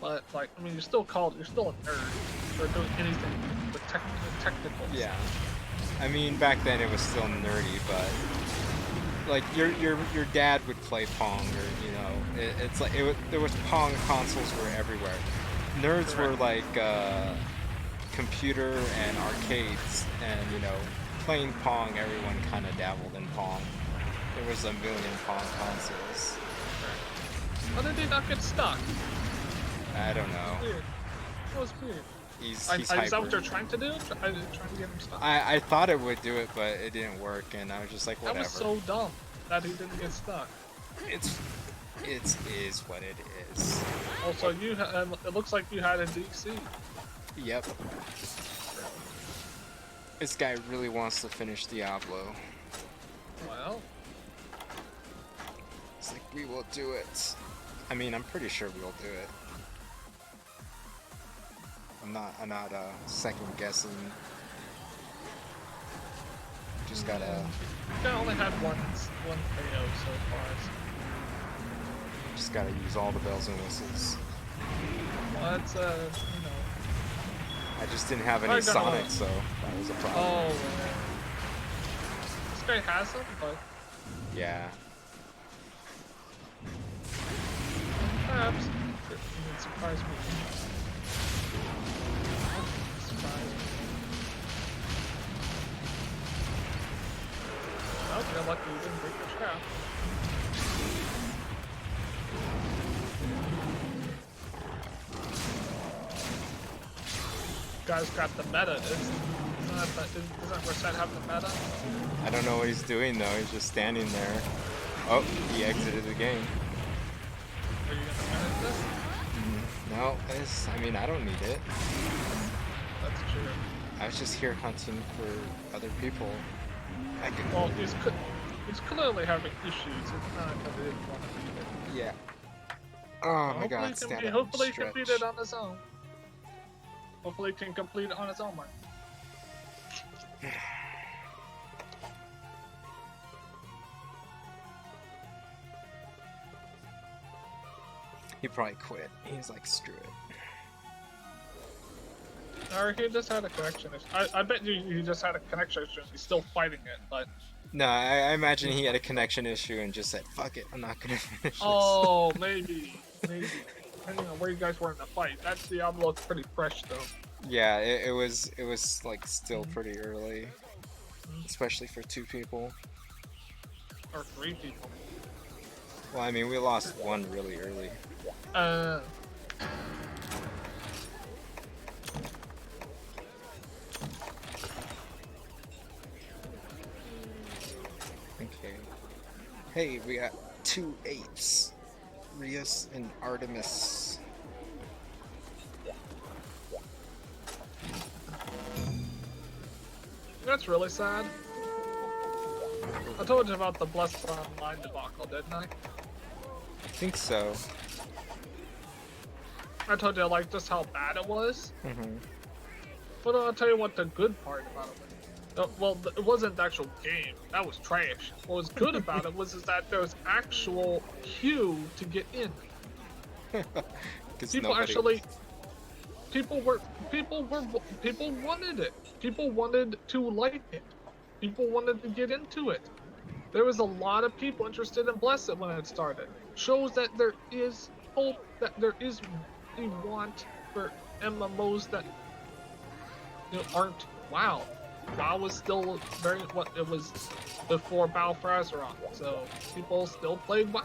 but like, I mean, you're still a nerd for doing anything with technical. Yeah. I mean, back then it was still nerdy, but like your dad would play Pong, or you know, it's like there was Pong consoles were everywhere. Nerds were like computer and arcades, and you know, playing Pong. Everyone kind of dabbled in Pong. There was a million Pong consoles. How did they not get stuck? I don't know. Weird. That was weird. He's Is that what hyper. they're trying to do? Trying to get him stuck? I thought it would do it, but it didn't work, and I was just like, That whatever. was so dumb that he didn't get stuck. It is what it is. Also, it looks like you had a DC. Yep. This guy really wants to finish Diablo. Well, It's like, we will do it. I mean, I'm pretty sure we'll do it. I'm not second guessing. Just gotta I only had one KO so far. use all the bells and whistles. Well, that's I just didn't have any I got Sonic, one. so that was a problem. Oh, this guy has them, but Yeah. perhaps it would surprise me. Surprise me. Well, you're lucky you didn't break your trap. Guy's got the meta. Doesn't Reset have the meta? I don't know what he's doing though. He's just standing there. Oh, he exited the game. Are you gonna finish this? No, I mean, I don't need it. That's true. I was just here hunting for other people. I could. Well, he's clearly having issues. It's not that he didn't want to beat it. Yeah. Oh my god, stand up. Hopefully he Stretch. can beat it on his own. Hopefully he can complete it on his own, Mark. He probably quit. He's like, screw it. Or he just had a connection issue. I bet you he just had a connection issue. He's still fighting it, but... No, I imagine he had a connection issue and just said, fuck it, I'm not gonna finish this. Oh, maybe. Depending on where you guys were in the fight. That Diablo looks pretty fresh, though. Yeah, it was like still pretty early. Especially for 2 people. Or 3 people. Well, I mean, we lost one really early. Okay. Hey, we got 2 8s. Rias and Artemis. That's really sad. I told you about the Blessed Online debacle, didn't I? I think so. I told you, like, just how bad it was. Mm-hmm. But I'll tell you what the good part about it was. Well, it wasn't the actual game. That was trash. What was good about it was that there was actual queue to get in. People actually... People wanted it. People wanted to like it. People wanted to get into it. There was a lot of people interested in Blessed when it started. Shows that there is hope, that there is a want for MMOs that aren't WoW. WoW was still very it was before Battle for Azeroth, so people still played WoW.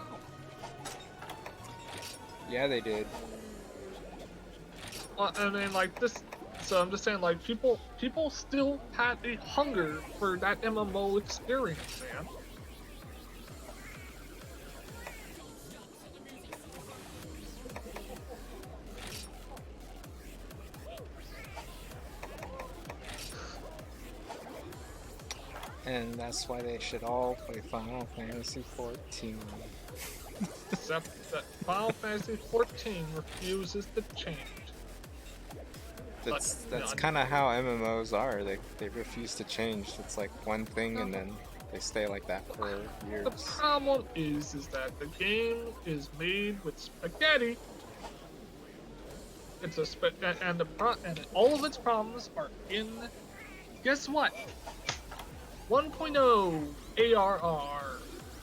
Yeah, they did. I mean, like this. So I'm just saying, like people still had a hunger for that MMO experience, man. And that's why they should all play Final Fantasy 14. Except that Final Fantasy 14 refuses to change. That's kind of how MMOs are. They refuse to change. It's like one thing and then they stay like that for years. The problem is that the game is made with spaghetti. It's a and all of its problems are in. Guess what? 1.0 ARR.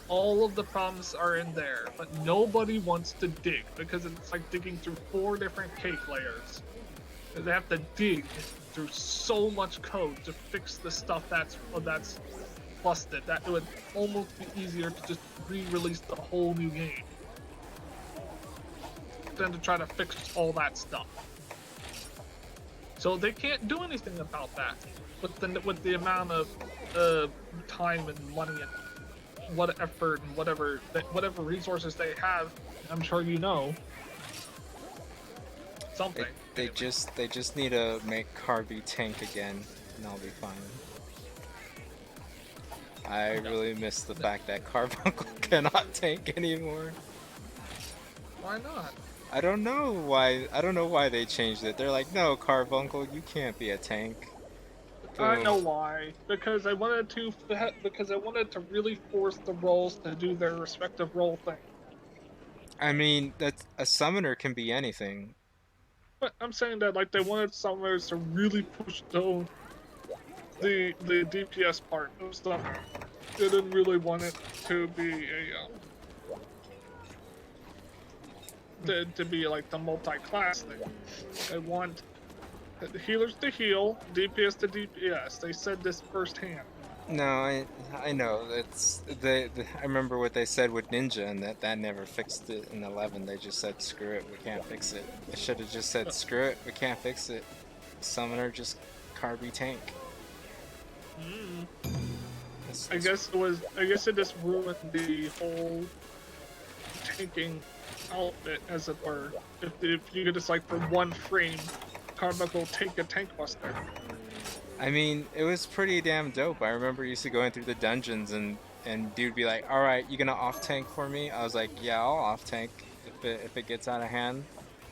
All of the problems are in there, but nobody wants to dig because it's like digging through 4 different cake layers. They have to dig through so much code to fix the stuff that's busted. That it would almost be easier to just re-release the whole new game than to try to fix all that stuff. So they can't do anything about that with the amount of time and money and what effort and whatever resources they have. I'm sure you know. Something. They just need to make Harvey tank again, and I'll be fine. I really miss the fact that Carbuncle cannot tank anymore. Why not? I don't know why. I don't know why they changed it. They're like, no, Carbuncle, you can't be a tank. I know why. Because I wanted to really force the roles to do their respective role thing. I mean, that's a summoner can be anything. But I'm saying that like they wanted summoners to really push the DPS part of summoner. They didn't really want it to be to be like the multi-class thing. They want the healers to heal, DPS to DPS. They said this firsthand. No, I know. I remember what they said with Ninja, and that never fixed it in 11. They just said, "Screw it, we can't fix it." They should have just said, "Screw it, we can't fix it." Summoner just Carby tank. Mm. That's- I guess it just ruined the whole tanking outfit, as it were. If you could just like for one frame, Carbuncle take a tank buster. I mean, it was pretty damn dope. I remember used to going through the dungeons and dude be like, "All right, you gonna off tank for me?" I was like, "Yeah, I'll off tank if it gets out of hand.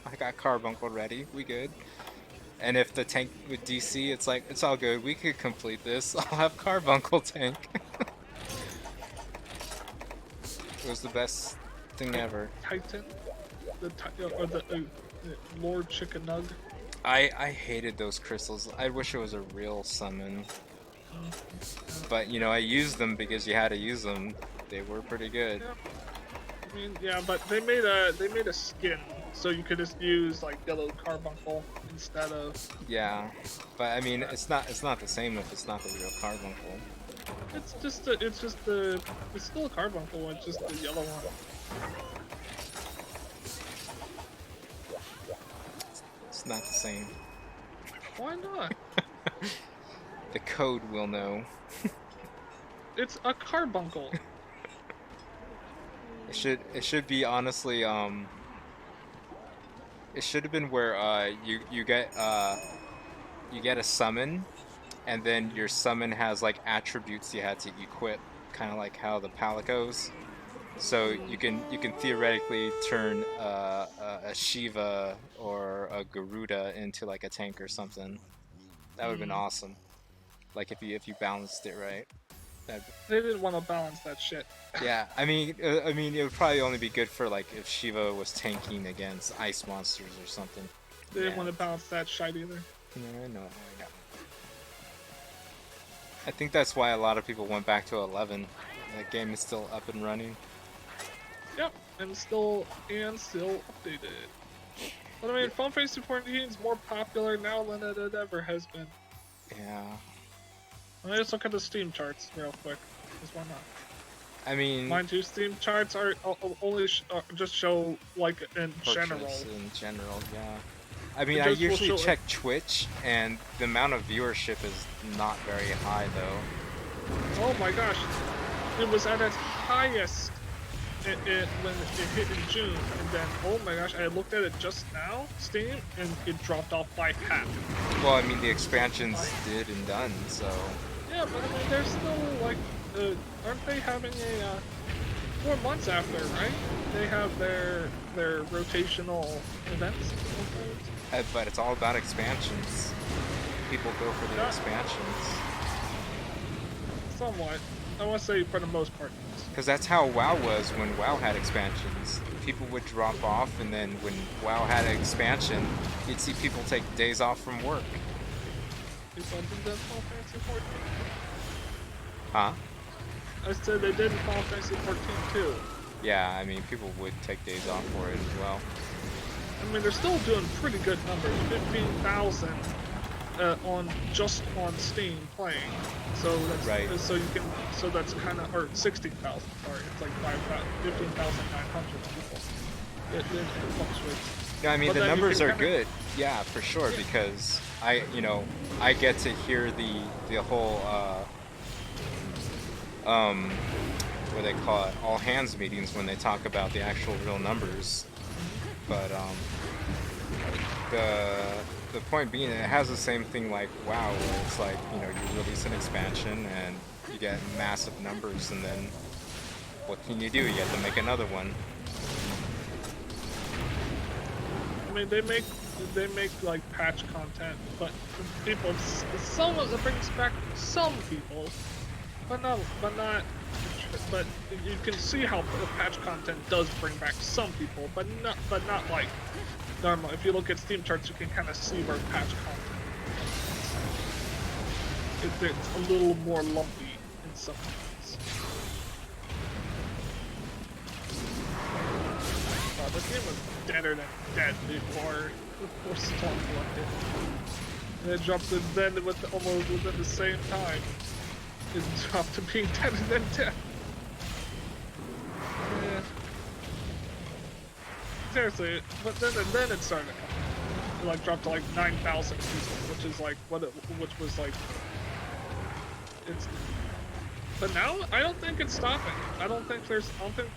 I got Carbuncle ready. We good." And if the tank with DC, it's like, it's all good. We could complete this. I'll have Carbuncle tank. It was the best thing ever. Titan, or the Lord Chicken Nug. I hated those crystals. I wish it was a real summon. But you know, I used them because you had to use them. They were pretty good. Yeah. I mean, yeah, but they made a skin, so you could just use like yellow Carbuncle instead of. Yeah, but I mean, it's not the same if it's not the real Carbuncle. It's still a Carbuncle. It's just the yellow one. It's not the same. Why not? The code will know. It's a Carbuncle. It should be honestly it should have been where you get a summon, and then your summon has like attributes you had to equip, kind of like how the Palicos. So you can theoretically turn a Shiva or a Garuda into like a tank or something. That would have been awesome. Like if you balanced it right. They didn't want to balance that shit. Yeah, I mean it would probably only be good for like if Shiva was tanking against ice monsters or something. They didn't want to balance that shit either. No, I know. I think that's why a lot of people went back to 11. That game is still up and running. Yep, and still updated. But I mean, Final Fantasy 14 is more popular now than it ever has been. Yeah. Let's look at the Steam charts real quick. Just why not? I mean, Mind you, Steam charts are only just show like in general. In general, yeah. I mean, It I just will usually show check Twitch, and the amount of viewership is not very high, though. Oh my gosh, it was at its highest when it hit in June, and then oh my gosh, I looked at it just now, Steam, and it dropped off by half. Well, I mean, the expansions did and done, so. Yeah, but I mean, they're still like, aren't they having a 4 months after, right? They have their rotational events. But it's all about expansions. People go for the expansions. Somewhat. I want to say for the most part. Because that's how WoW was when WoW had expansions. People would drop off, and then when WoW had an expansion, you'd see people take days off from work. People did that in Final Fantasy 14. Huh? I said they did in Final Fantasy 14 too. Yeah, I mean, people would take days off for it as well. I mean, they're still doing pretty good numbers. 15,000 on Steam playing. So that's right. So that's kind of, or 16,000. Sorry, it's like 15,900 people. It fluctuates. No, I mean, But the then you numbers can are kinda- good. Yeah, for sure, because I get to hear the whole what they call it, all hands meetings when they talk about the actual real numbers. But the point being, it has the same thing like WoW, where it's like, you release an expansion and you get massive numbers, and then what can you do? You have to make another one. I mean, they make like patch content, but people, some of it brings back some people, but you can see how the patch content does bring back some people, but not like normal. If you look at Steam charts, you can kind of see where patch content it's a little more lumpy in some ways. The game was deader than dead before Storm collected. And it dropped it then almost within the same time. It dropped to being deader than dead. Yeah. Seriously, but then it started. It like dropped to like 9,000 people, which is like which was like it's. But now I don't think it's stopping. I don't think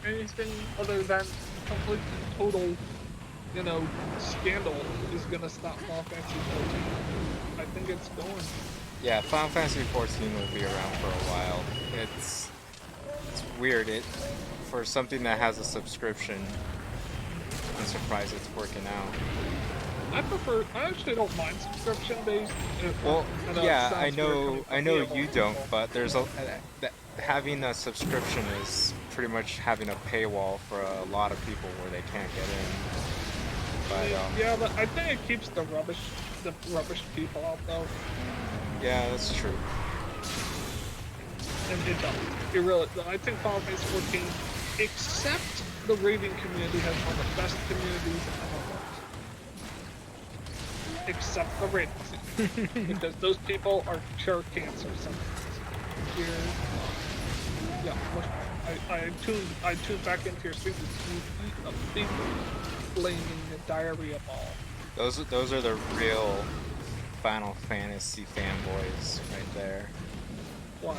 anything other than complete total, scandal is gonna stop Final Fantasy 14. I think it's going. Yeah, Final Fantasy 14 will be around for a while. It's weird. For something that has a subscription, I'm surprised it's working out. I actually don't mind subscription based. Well, yeah, I know you don't, but there's having a subscription is pretty much having a paywall for a lot of people where they can't get in. But yeah, but I think it keeps the rubbish people out though. Yeah, that's true. And it does. It really. I think Final Fantasy 14, except the raiding community, has one of the best communities in the world. Except the raiding, because those people are pure cancer sometimes. I tuned back into your stream to see a big flaming diarrhea ball. Those are the real Final Fantasy fanboys right there. What?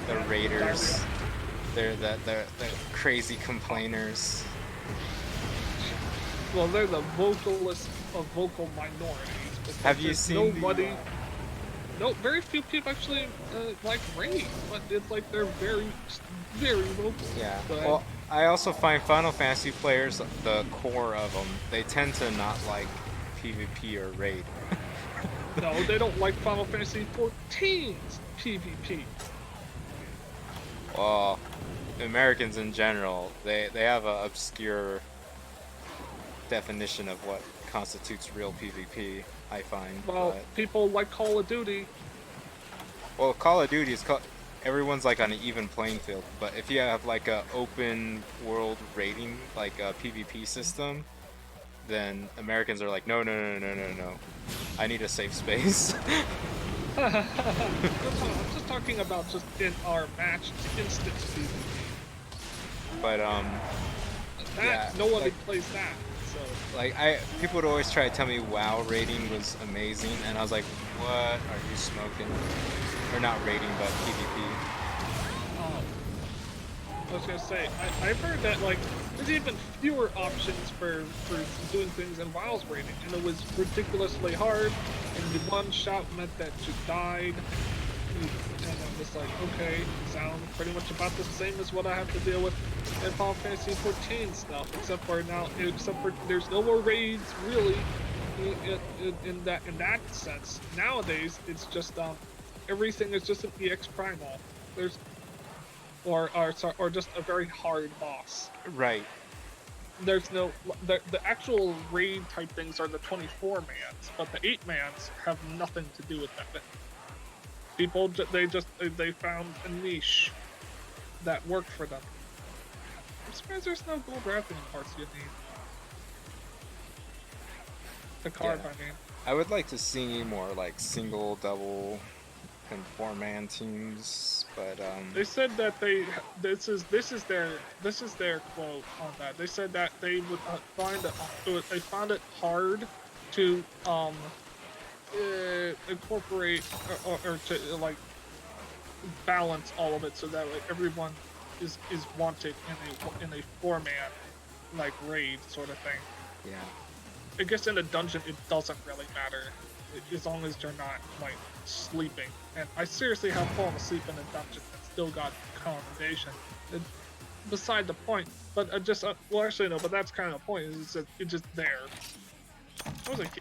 The raiders. They're the crazy complainers. Well, they're the vocalists of vocal minorities. Have you seen nobody? No, very few people actually like raid, but it's like they're very, very vocal. Yeah. But Well, I also find Final Fantasy players, the core of them, they tend to not like PvP or raid. no, they don't like Final Fantasy 14's PvP. Well, Americans in general, they have an obscure definition of what constitutes real PvP, I find. Well, people like Call of Duty. Well, Call of Duty is everyone's like on an even playing field, but if you have like a open world rating, like a PvP system, then Americans are like, no, I need a safe space. I'm just talking about just in our match instance PvP. But yeah, nobody like, plays that. So like people would always try to tell me WoW rating was amazing, and I was like, what are you smoking? Or not rating, but PvP. I was gonna say, I've heard that like there's even fewer options for doing things in WoW's rating, and it was ridiculously hard, and the one shot meant that you died, and I'm just like, okay, sounds pretty much about the same as what I have to deal with in Final Fantasy 14 stuff, except for there's no more raids really in that sense. Nowadays, it's just everything is just an EX Primal. There's or just a very hard boss. Right. There's no the actual raid type things are the 24 mans, but the 8 mans have nothing to do with that. People they found a niche that worked for them. I'm surprised there's no gold wrapping parts you need. The card, Yeah. I mean. I would like to see more like single, double, and 4-man teams, but They said that this is their quote on that. They said that they would they found it hard to incorporate or to like balance all of it so that like everyone is wanted in a 4-man like raid sort of thing. yeah. I guess in a dungeon it doesn't really matter as long as you're not like sleeping. And I seriously have fallen asleep in a dungeon and still got commendation. Beside the point, but well actually no, but that's kind of the point. Is it's just there.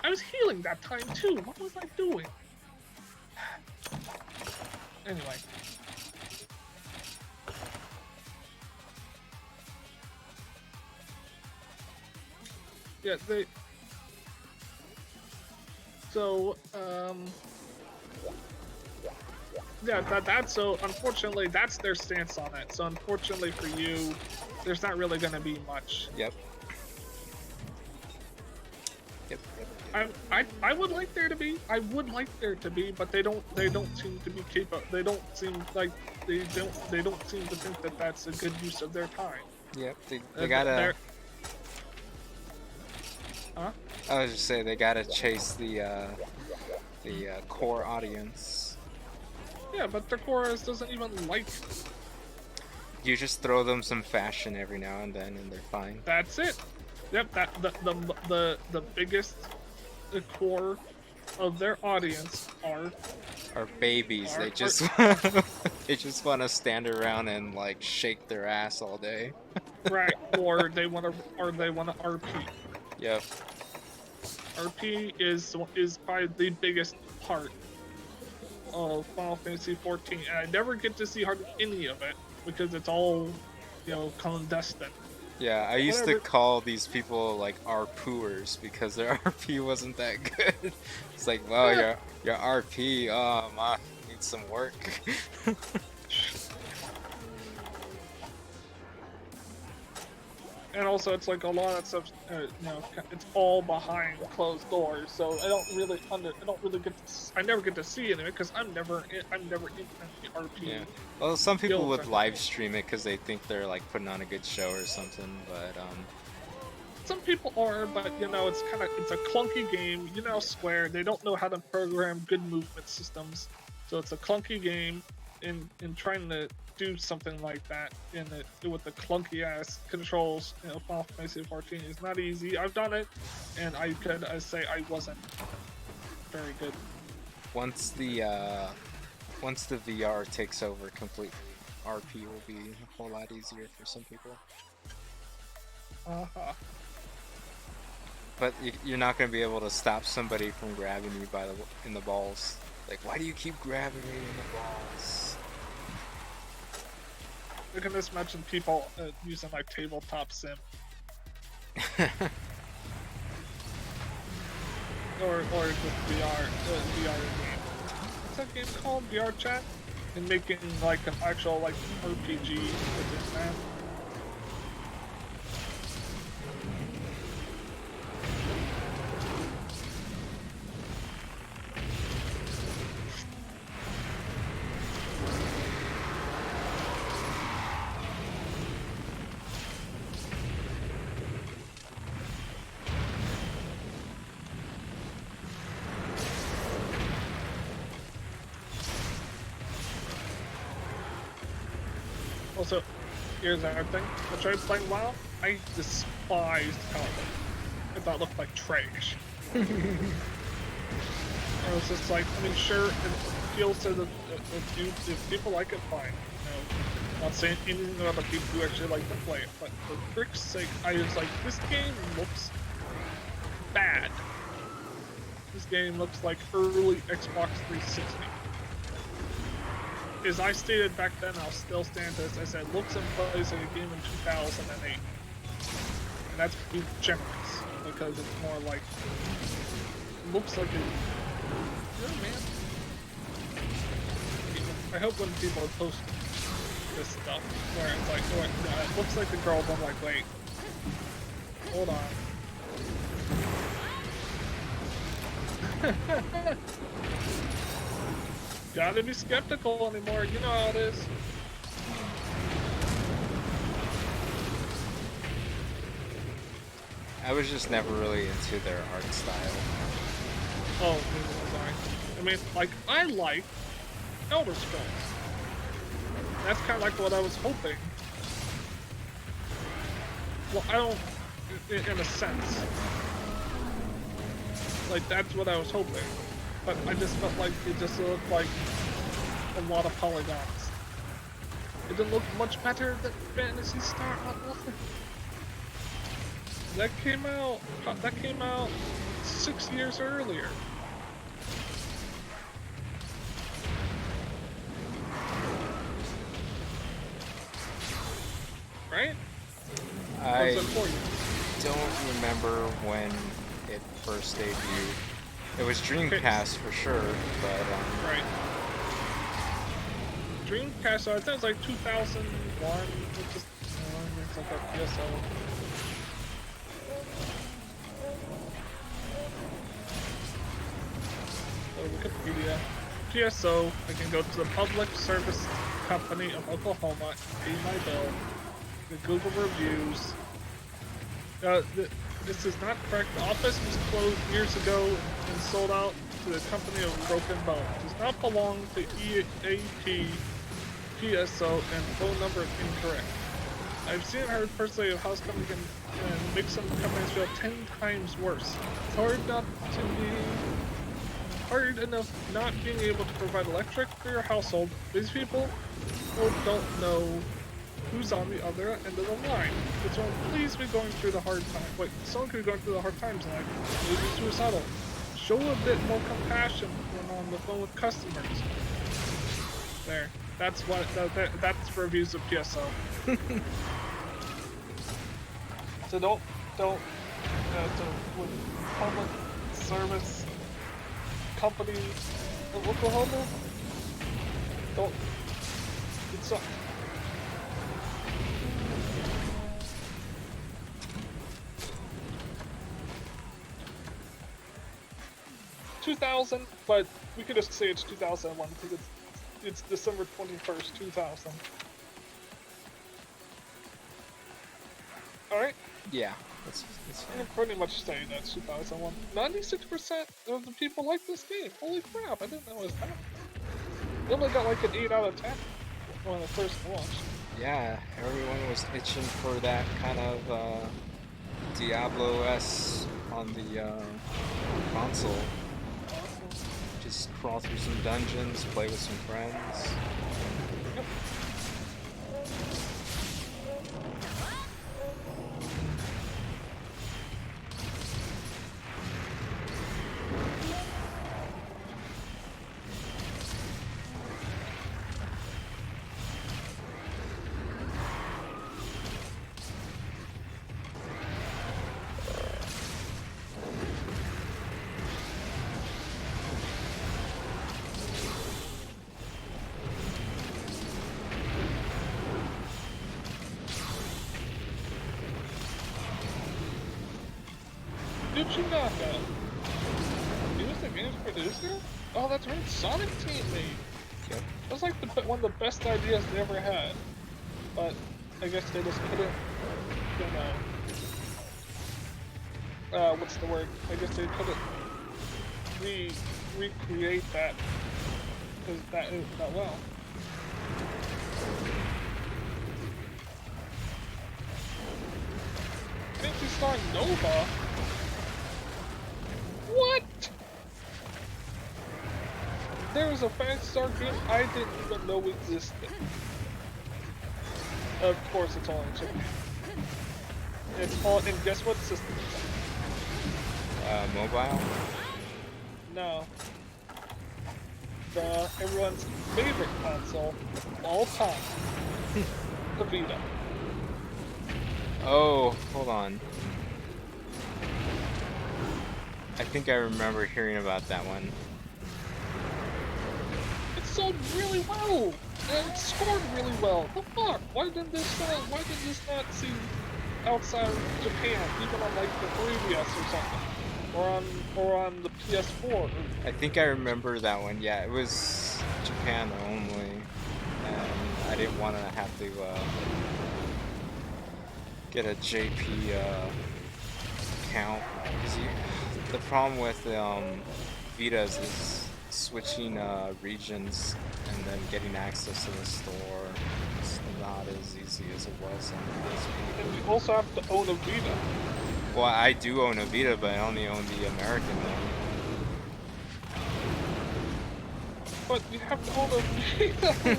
I was healing that time too. What was I doing? Anyway. Yeah, they. So, yeah, that's so. Unfortunately, that's their stance on it. So, unfortunately for you, there's not really going to be much. Yep. Yep. I would like there to be. I would like there to be, but they don't seem to be capable. They don't seem like they don't seem to think that that's a good use of their time. Yep. They gotta. Huh? I was just saying they gotta chase the core audience. Yeah, but the chorus doesn't even like. You just throw them some fashion every now and then, and they're fine. That's it. Yep. That the biggest core of their audience are Babies. They just they just want to stand around and like shake their ass all day. right, or they want to RP. Yep. RP is probably the biggest part of Final Fantasy 14, and I never get to see hardly any of it because it's all, clandestine. Yeah, I used to Whatever. call these people like RPers because their RP wasn't that good. It's like, wow, Yeah. your RP, needs some work. And also, it's like a lot of stuff, it's all behind closed doors. So I don't really I never get to see any of it because I'm never in the RP. Yeah. Well, some people Guild would right live stream it because they think they're like putting on a good show or something. But Some people are, but it's a clunky game. Square, they don't know how to program good movement systems, so it's a clunky game. In trying to do something like that with the clunky ass controls, Final Fantasy 14 is not easy. I've done it, and I say I wasn't very good. once the VR takes over completely, RP will be a whole lot easier for some people. But you're not going to be able to stop somebody from grabbing you in the balls. Like, why do you keep grabbing me in the balls? I can just imagine people using like tabletop sim or just VR game. What's that game called? VR chat, and making like an actual like RPG with it, man. Also, here's another thing. I tried playing WoW. I despised Calvin. I thought it looked like trash. I was just like, sure, it appeals to the if people like it, fine. Not saying anything about the people who actually like to play it, but for frick's sake, I was like, this game looks bad. This game looks like early Xbox 360. As I stated back then, I'll still stand this. I said, looks and plays like a game in 2008. And that's being generous, because it's more like, looks like a, man. I hope when people post this stuff, where it's like, it looks like the girl, but I'm like, wait, hold on. Gotta be skeptical anymore, you know how it is. I was just never really into their art style. Oh, sorry. Like, I like Elder Scrolls. That's kind of like what I was hoping. Well, I don't, in a sense. Like, that's what I was hoping. But I just felt like it just looked like a lot of polygons. It didn't look much better than Phantasy Star Online. That came out 6 years earlier. Right? I Was it 4 years? don't remember when it first debuted. It was Dreamcast for sure, but Right. Dreamcast, I think it was like 2001, which is it's like a PSO. Wikipedia. PSO, I can go to the Public Service Company of Oklahoma, pay my bill, the Google reviews. This is not correct. The office was closed years ago and sold out to the company of Broken Bone. It does not belong to EAP, PSO, and phone number is incorrect. I've seen and heard personally of how this company can make some companies feel 10 times worse. It's hard enough not being able to provide electric for your household. These people don't know who's on the other end of the line. Could someone please be going through the hard time? Wait, someone could be going through the hard times in life. Maybe suicidal. Show a bit more compassion when on the phone with customers. There. That's what. That's reviews of PSO. So don't. With public service company of Oklahoma. Don't. It's not. 2000, but we could just say it's 2001 because it's December 21st, 2000. All right. yeah, that's You fine. can pretty much say that's 2001. 96% of the people like this game. Holy crap! I didn't know it was that. It only got like an 8 out of 10 when it first launched. Yeah, everyone was itching for that kind of Diablo-esque on the console. Just crawl through some dungeons, play with some friends. Yep. Yuji Naka. He was the game's producer? Oh, that's right, Sonic Team made. Yep. That was like one of the best ideas they ever had. But I guess they just couldn't, what's the word? I guess they couldn't recreate that that well. Fantasy Star Nova? What? There was a Phantasy Star game I didn't even know existed. Of course, it's all in Japan. It's all, and guess what system it's on? Mobile? No. Everyone's favorite console of all time. The Vita. Oh, hold on. I think I remember hearing about that one. It sold really well! And it scored really well. The fuck? Why did this not see outside of Japan, even on like the 3DS or something? Or on the PS4? I think I remember that one. Yeah, it was Japan only, and I didn't want to have to get a JP account because the problem with Vitas is switching regions and then getting access to the store. It's not as easy as it was on PSP. And you also have to own a Vita. Well, I do own a Vita, but I only own the American one. But you have to own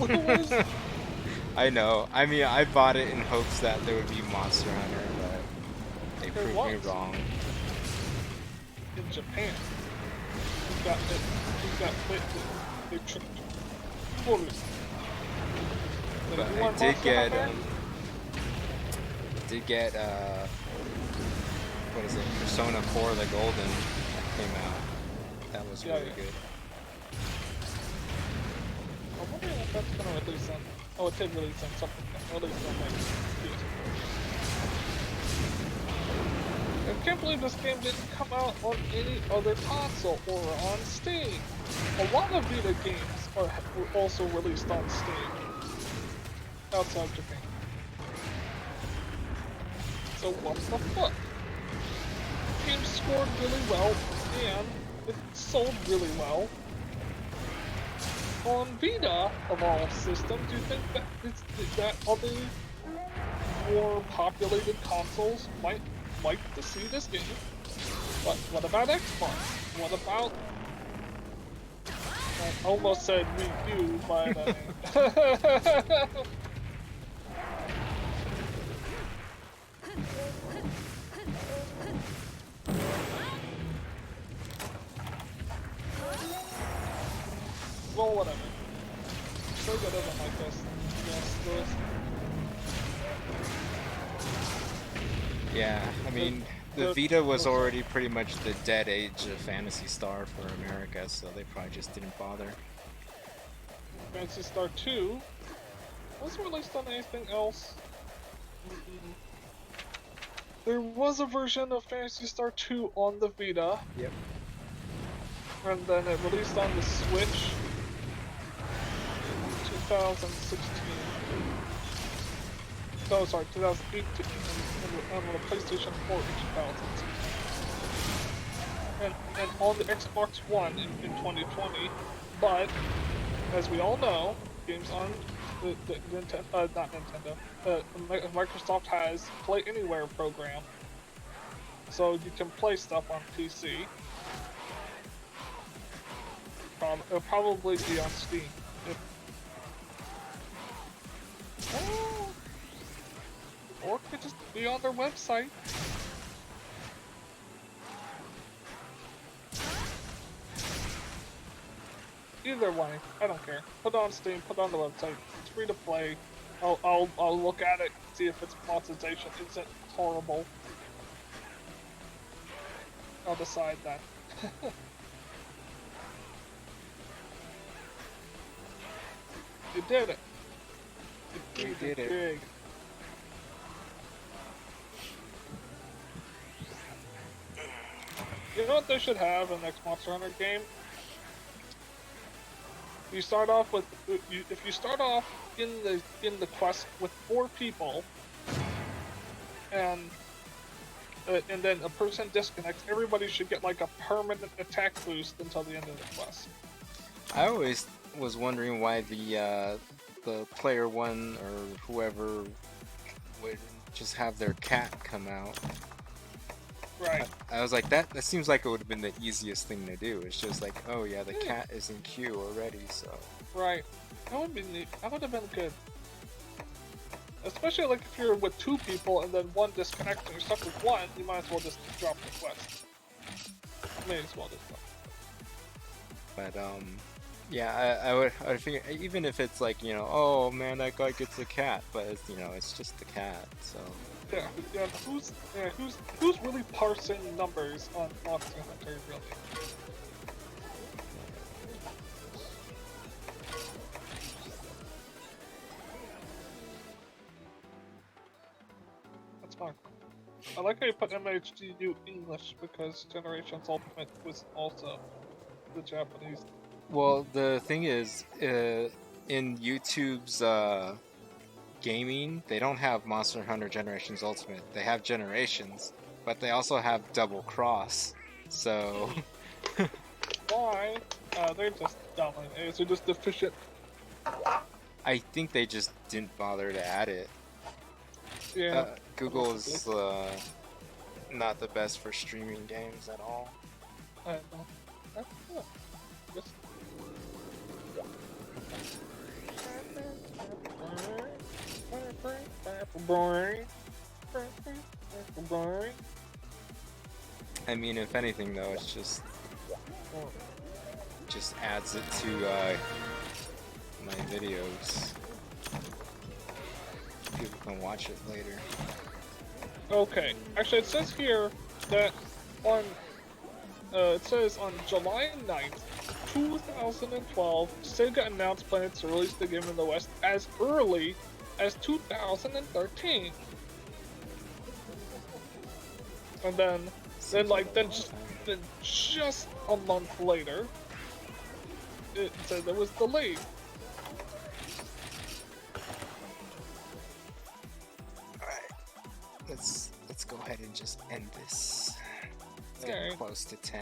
a Vita. I know. I mean, I bought it in hopes that there would be Monster Hunter, but they proved me wrong. There was. in Japan. They tricked you. Totally. Like, But you I want did Monster get Hunter? what is it? Persona 4 the Golden that came out. That was really good. I'm wondering if that's gonna release on. Oh, it did release on something. At least on my PS4. I can't believe this game didn't come out on any other console or on Steam. A lot of Vita games were also released on Steam outside Japan. So what the fuck? The game scored really well and it sold really well. On Vita, of all systems, do you think that other more populated consoles might like to see this game? But what about Xbox? What about... I almost said Wii U, but well, whatever. Sega doesn't like this. Yes, Yeah, I mean, the Vita was already pretty much the dead age of Phantasy Star for America, so they probably just didn't bother. Phantasy Star 2 wasn't released on anything else. There was a version of Phantasy Star 2 on the Vita. Yep. And then it released on the Switch in 2016. No, sorry, 2018, and on the PlayStation 4 in 2016. And on the Xbox One in 2020. But, as we all know, games on the Microsoft has Play Anywhere program. So you can play stuff on PC. It'll probably be on Steam. Or it could just be on their website. Either way, I don't care. Put it on Steam, put it on the website. It's free to play. I'll look at it, see if its monetization isn't horrible. I'll decide that. You did it. You did it. Big. You know what they should have in the next Monster Hunter game? You start off with if you start off in the quest with 4 people, and then a person disconnects, everybody should get like a permanent attack boost until the end of the quest. I always was wondering why the player 1 or whoever would just have their cat come out. Right. I was like, that seems like it would have been the easiest thing to do. It's just like, oh yeah, the cat is in queue already, so. Right. That would be neat. That would have been good. Especially like if you're with 2 people and then one disconnects and you're stuck with one, you might as well just drop the quest. May as well just drop. But yeah, I would figure, even if it's like, you know, oh man, that guy gets a cat, but it's, you know, it's just the cat, so. Yeah, who's really parsing numbers on Monster Hunter, really? That's fine. I like how you put MHDU English because Generations Ultimate was also the Japanese. Well, the thing is, in YouTube's gaming, they don't have Monster Hunter Generations Ultimate. They have Generations, but they also have Double Cross. So Why? They're just dumb. They're just deficient. I think they just didn't bother to add it. Yeah. Google is not the best for streaming games at all. I don't know. That's good. Just... I mean, if anything though, it's just adds it to my videos. People can watch it later. Okay, actually it says here that on, it says on July 9th, 2012, Sega announced plans to release the game in the West as early as 2013. And then just a month later, it said it was delayed. Alright. Let's go ahead and just end this. It's getting Alright. close to 10.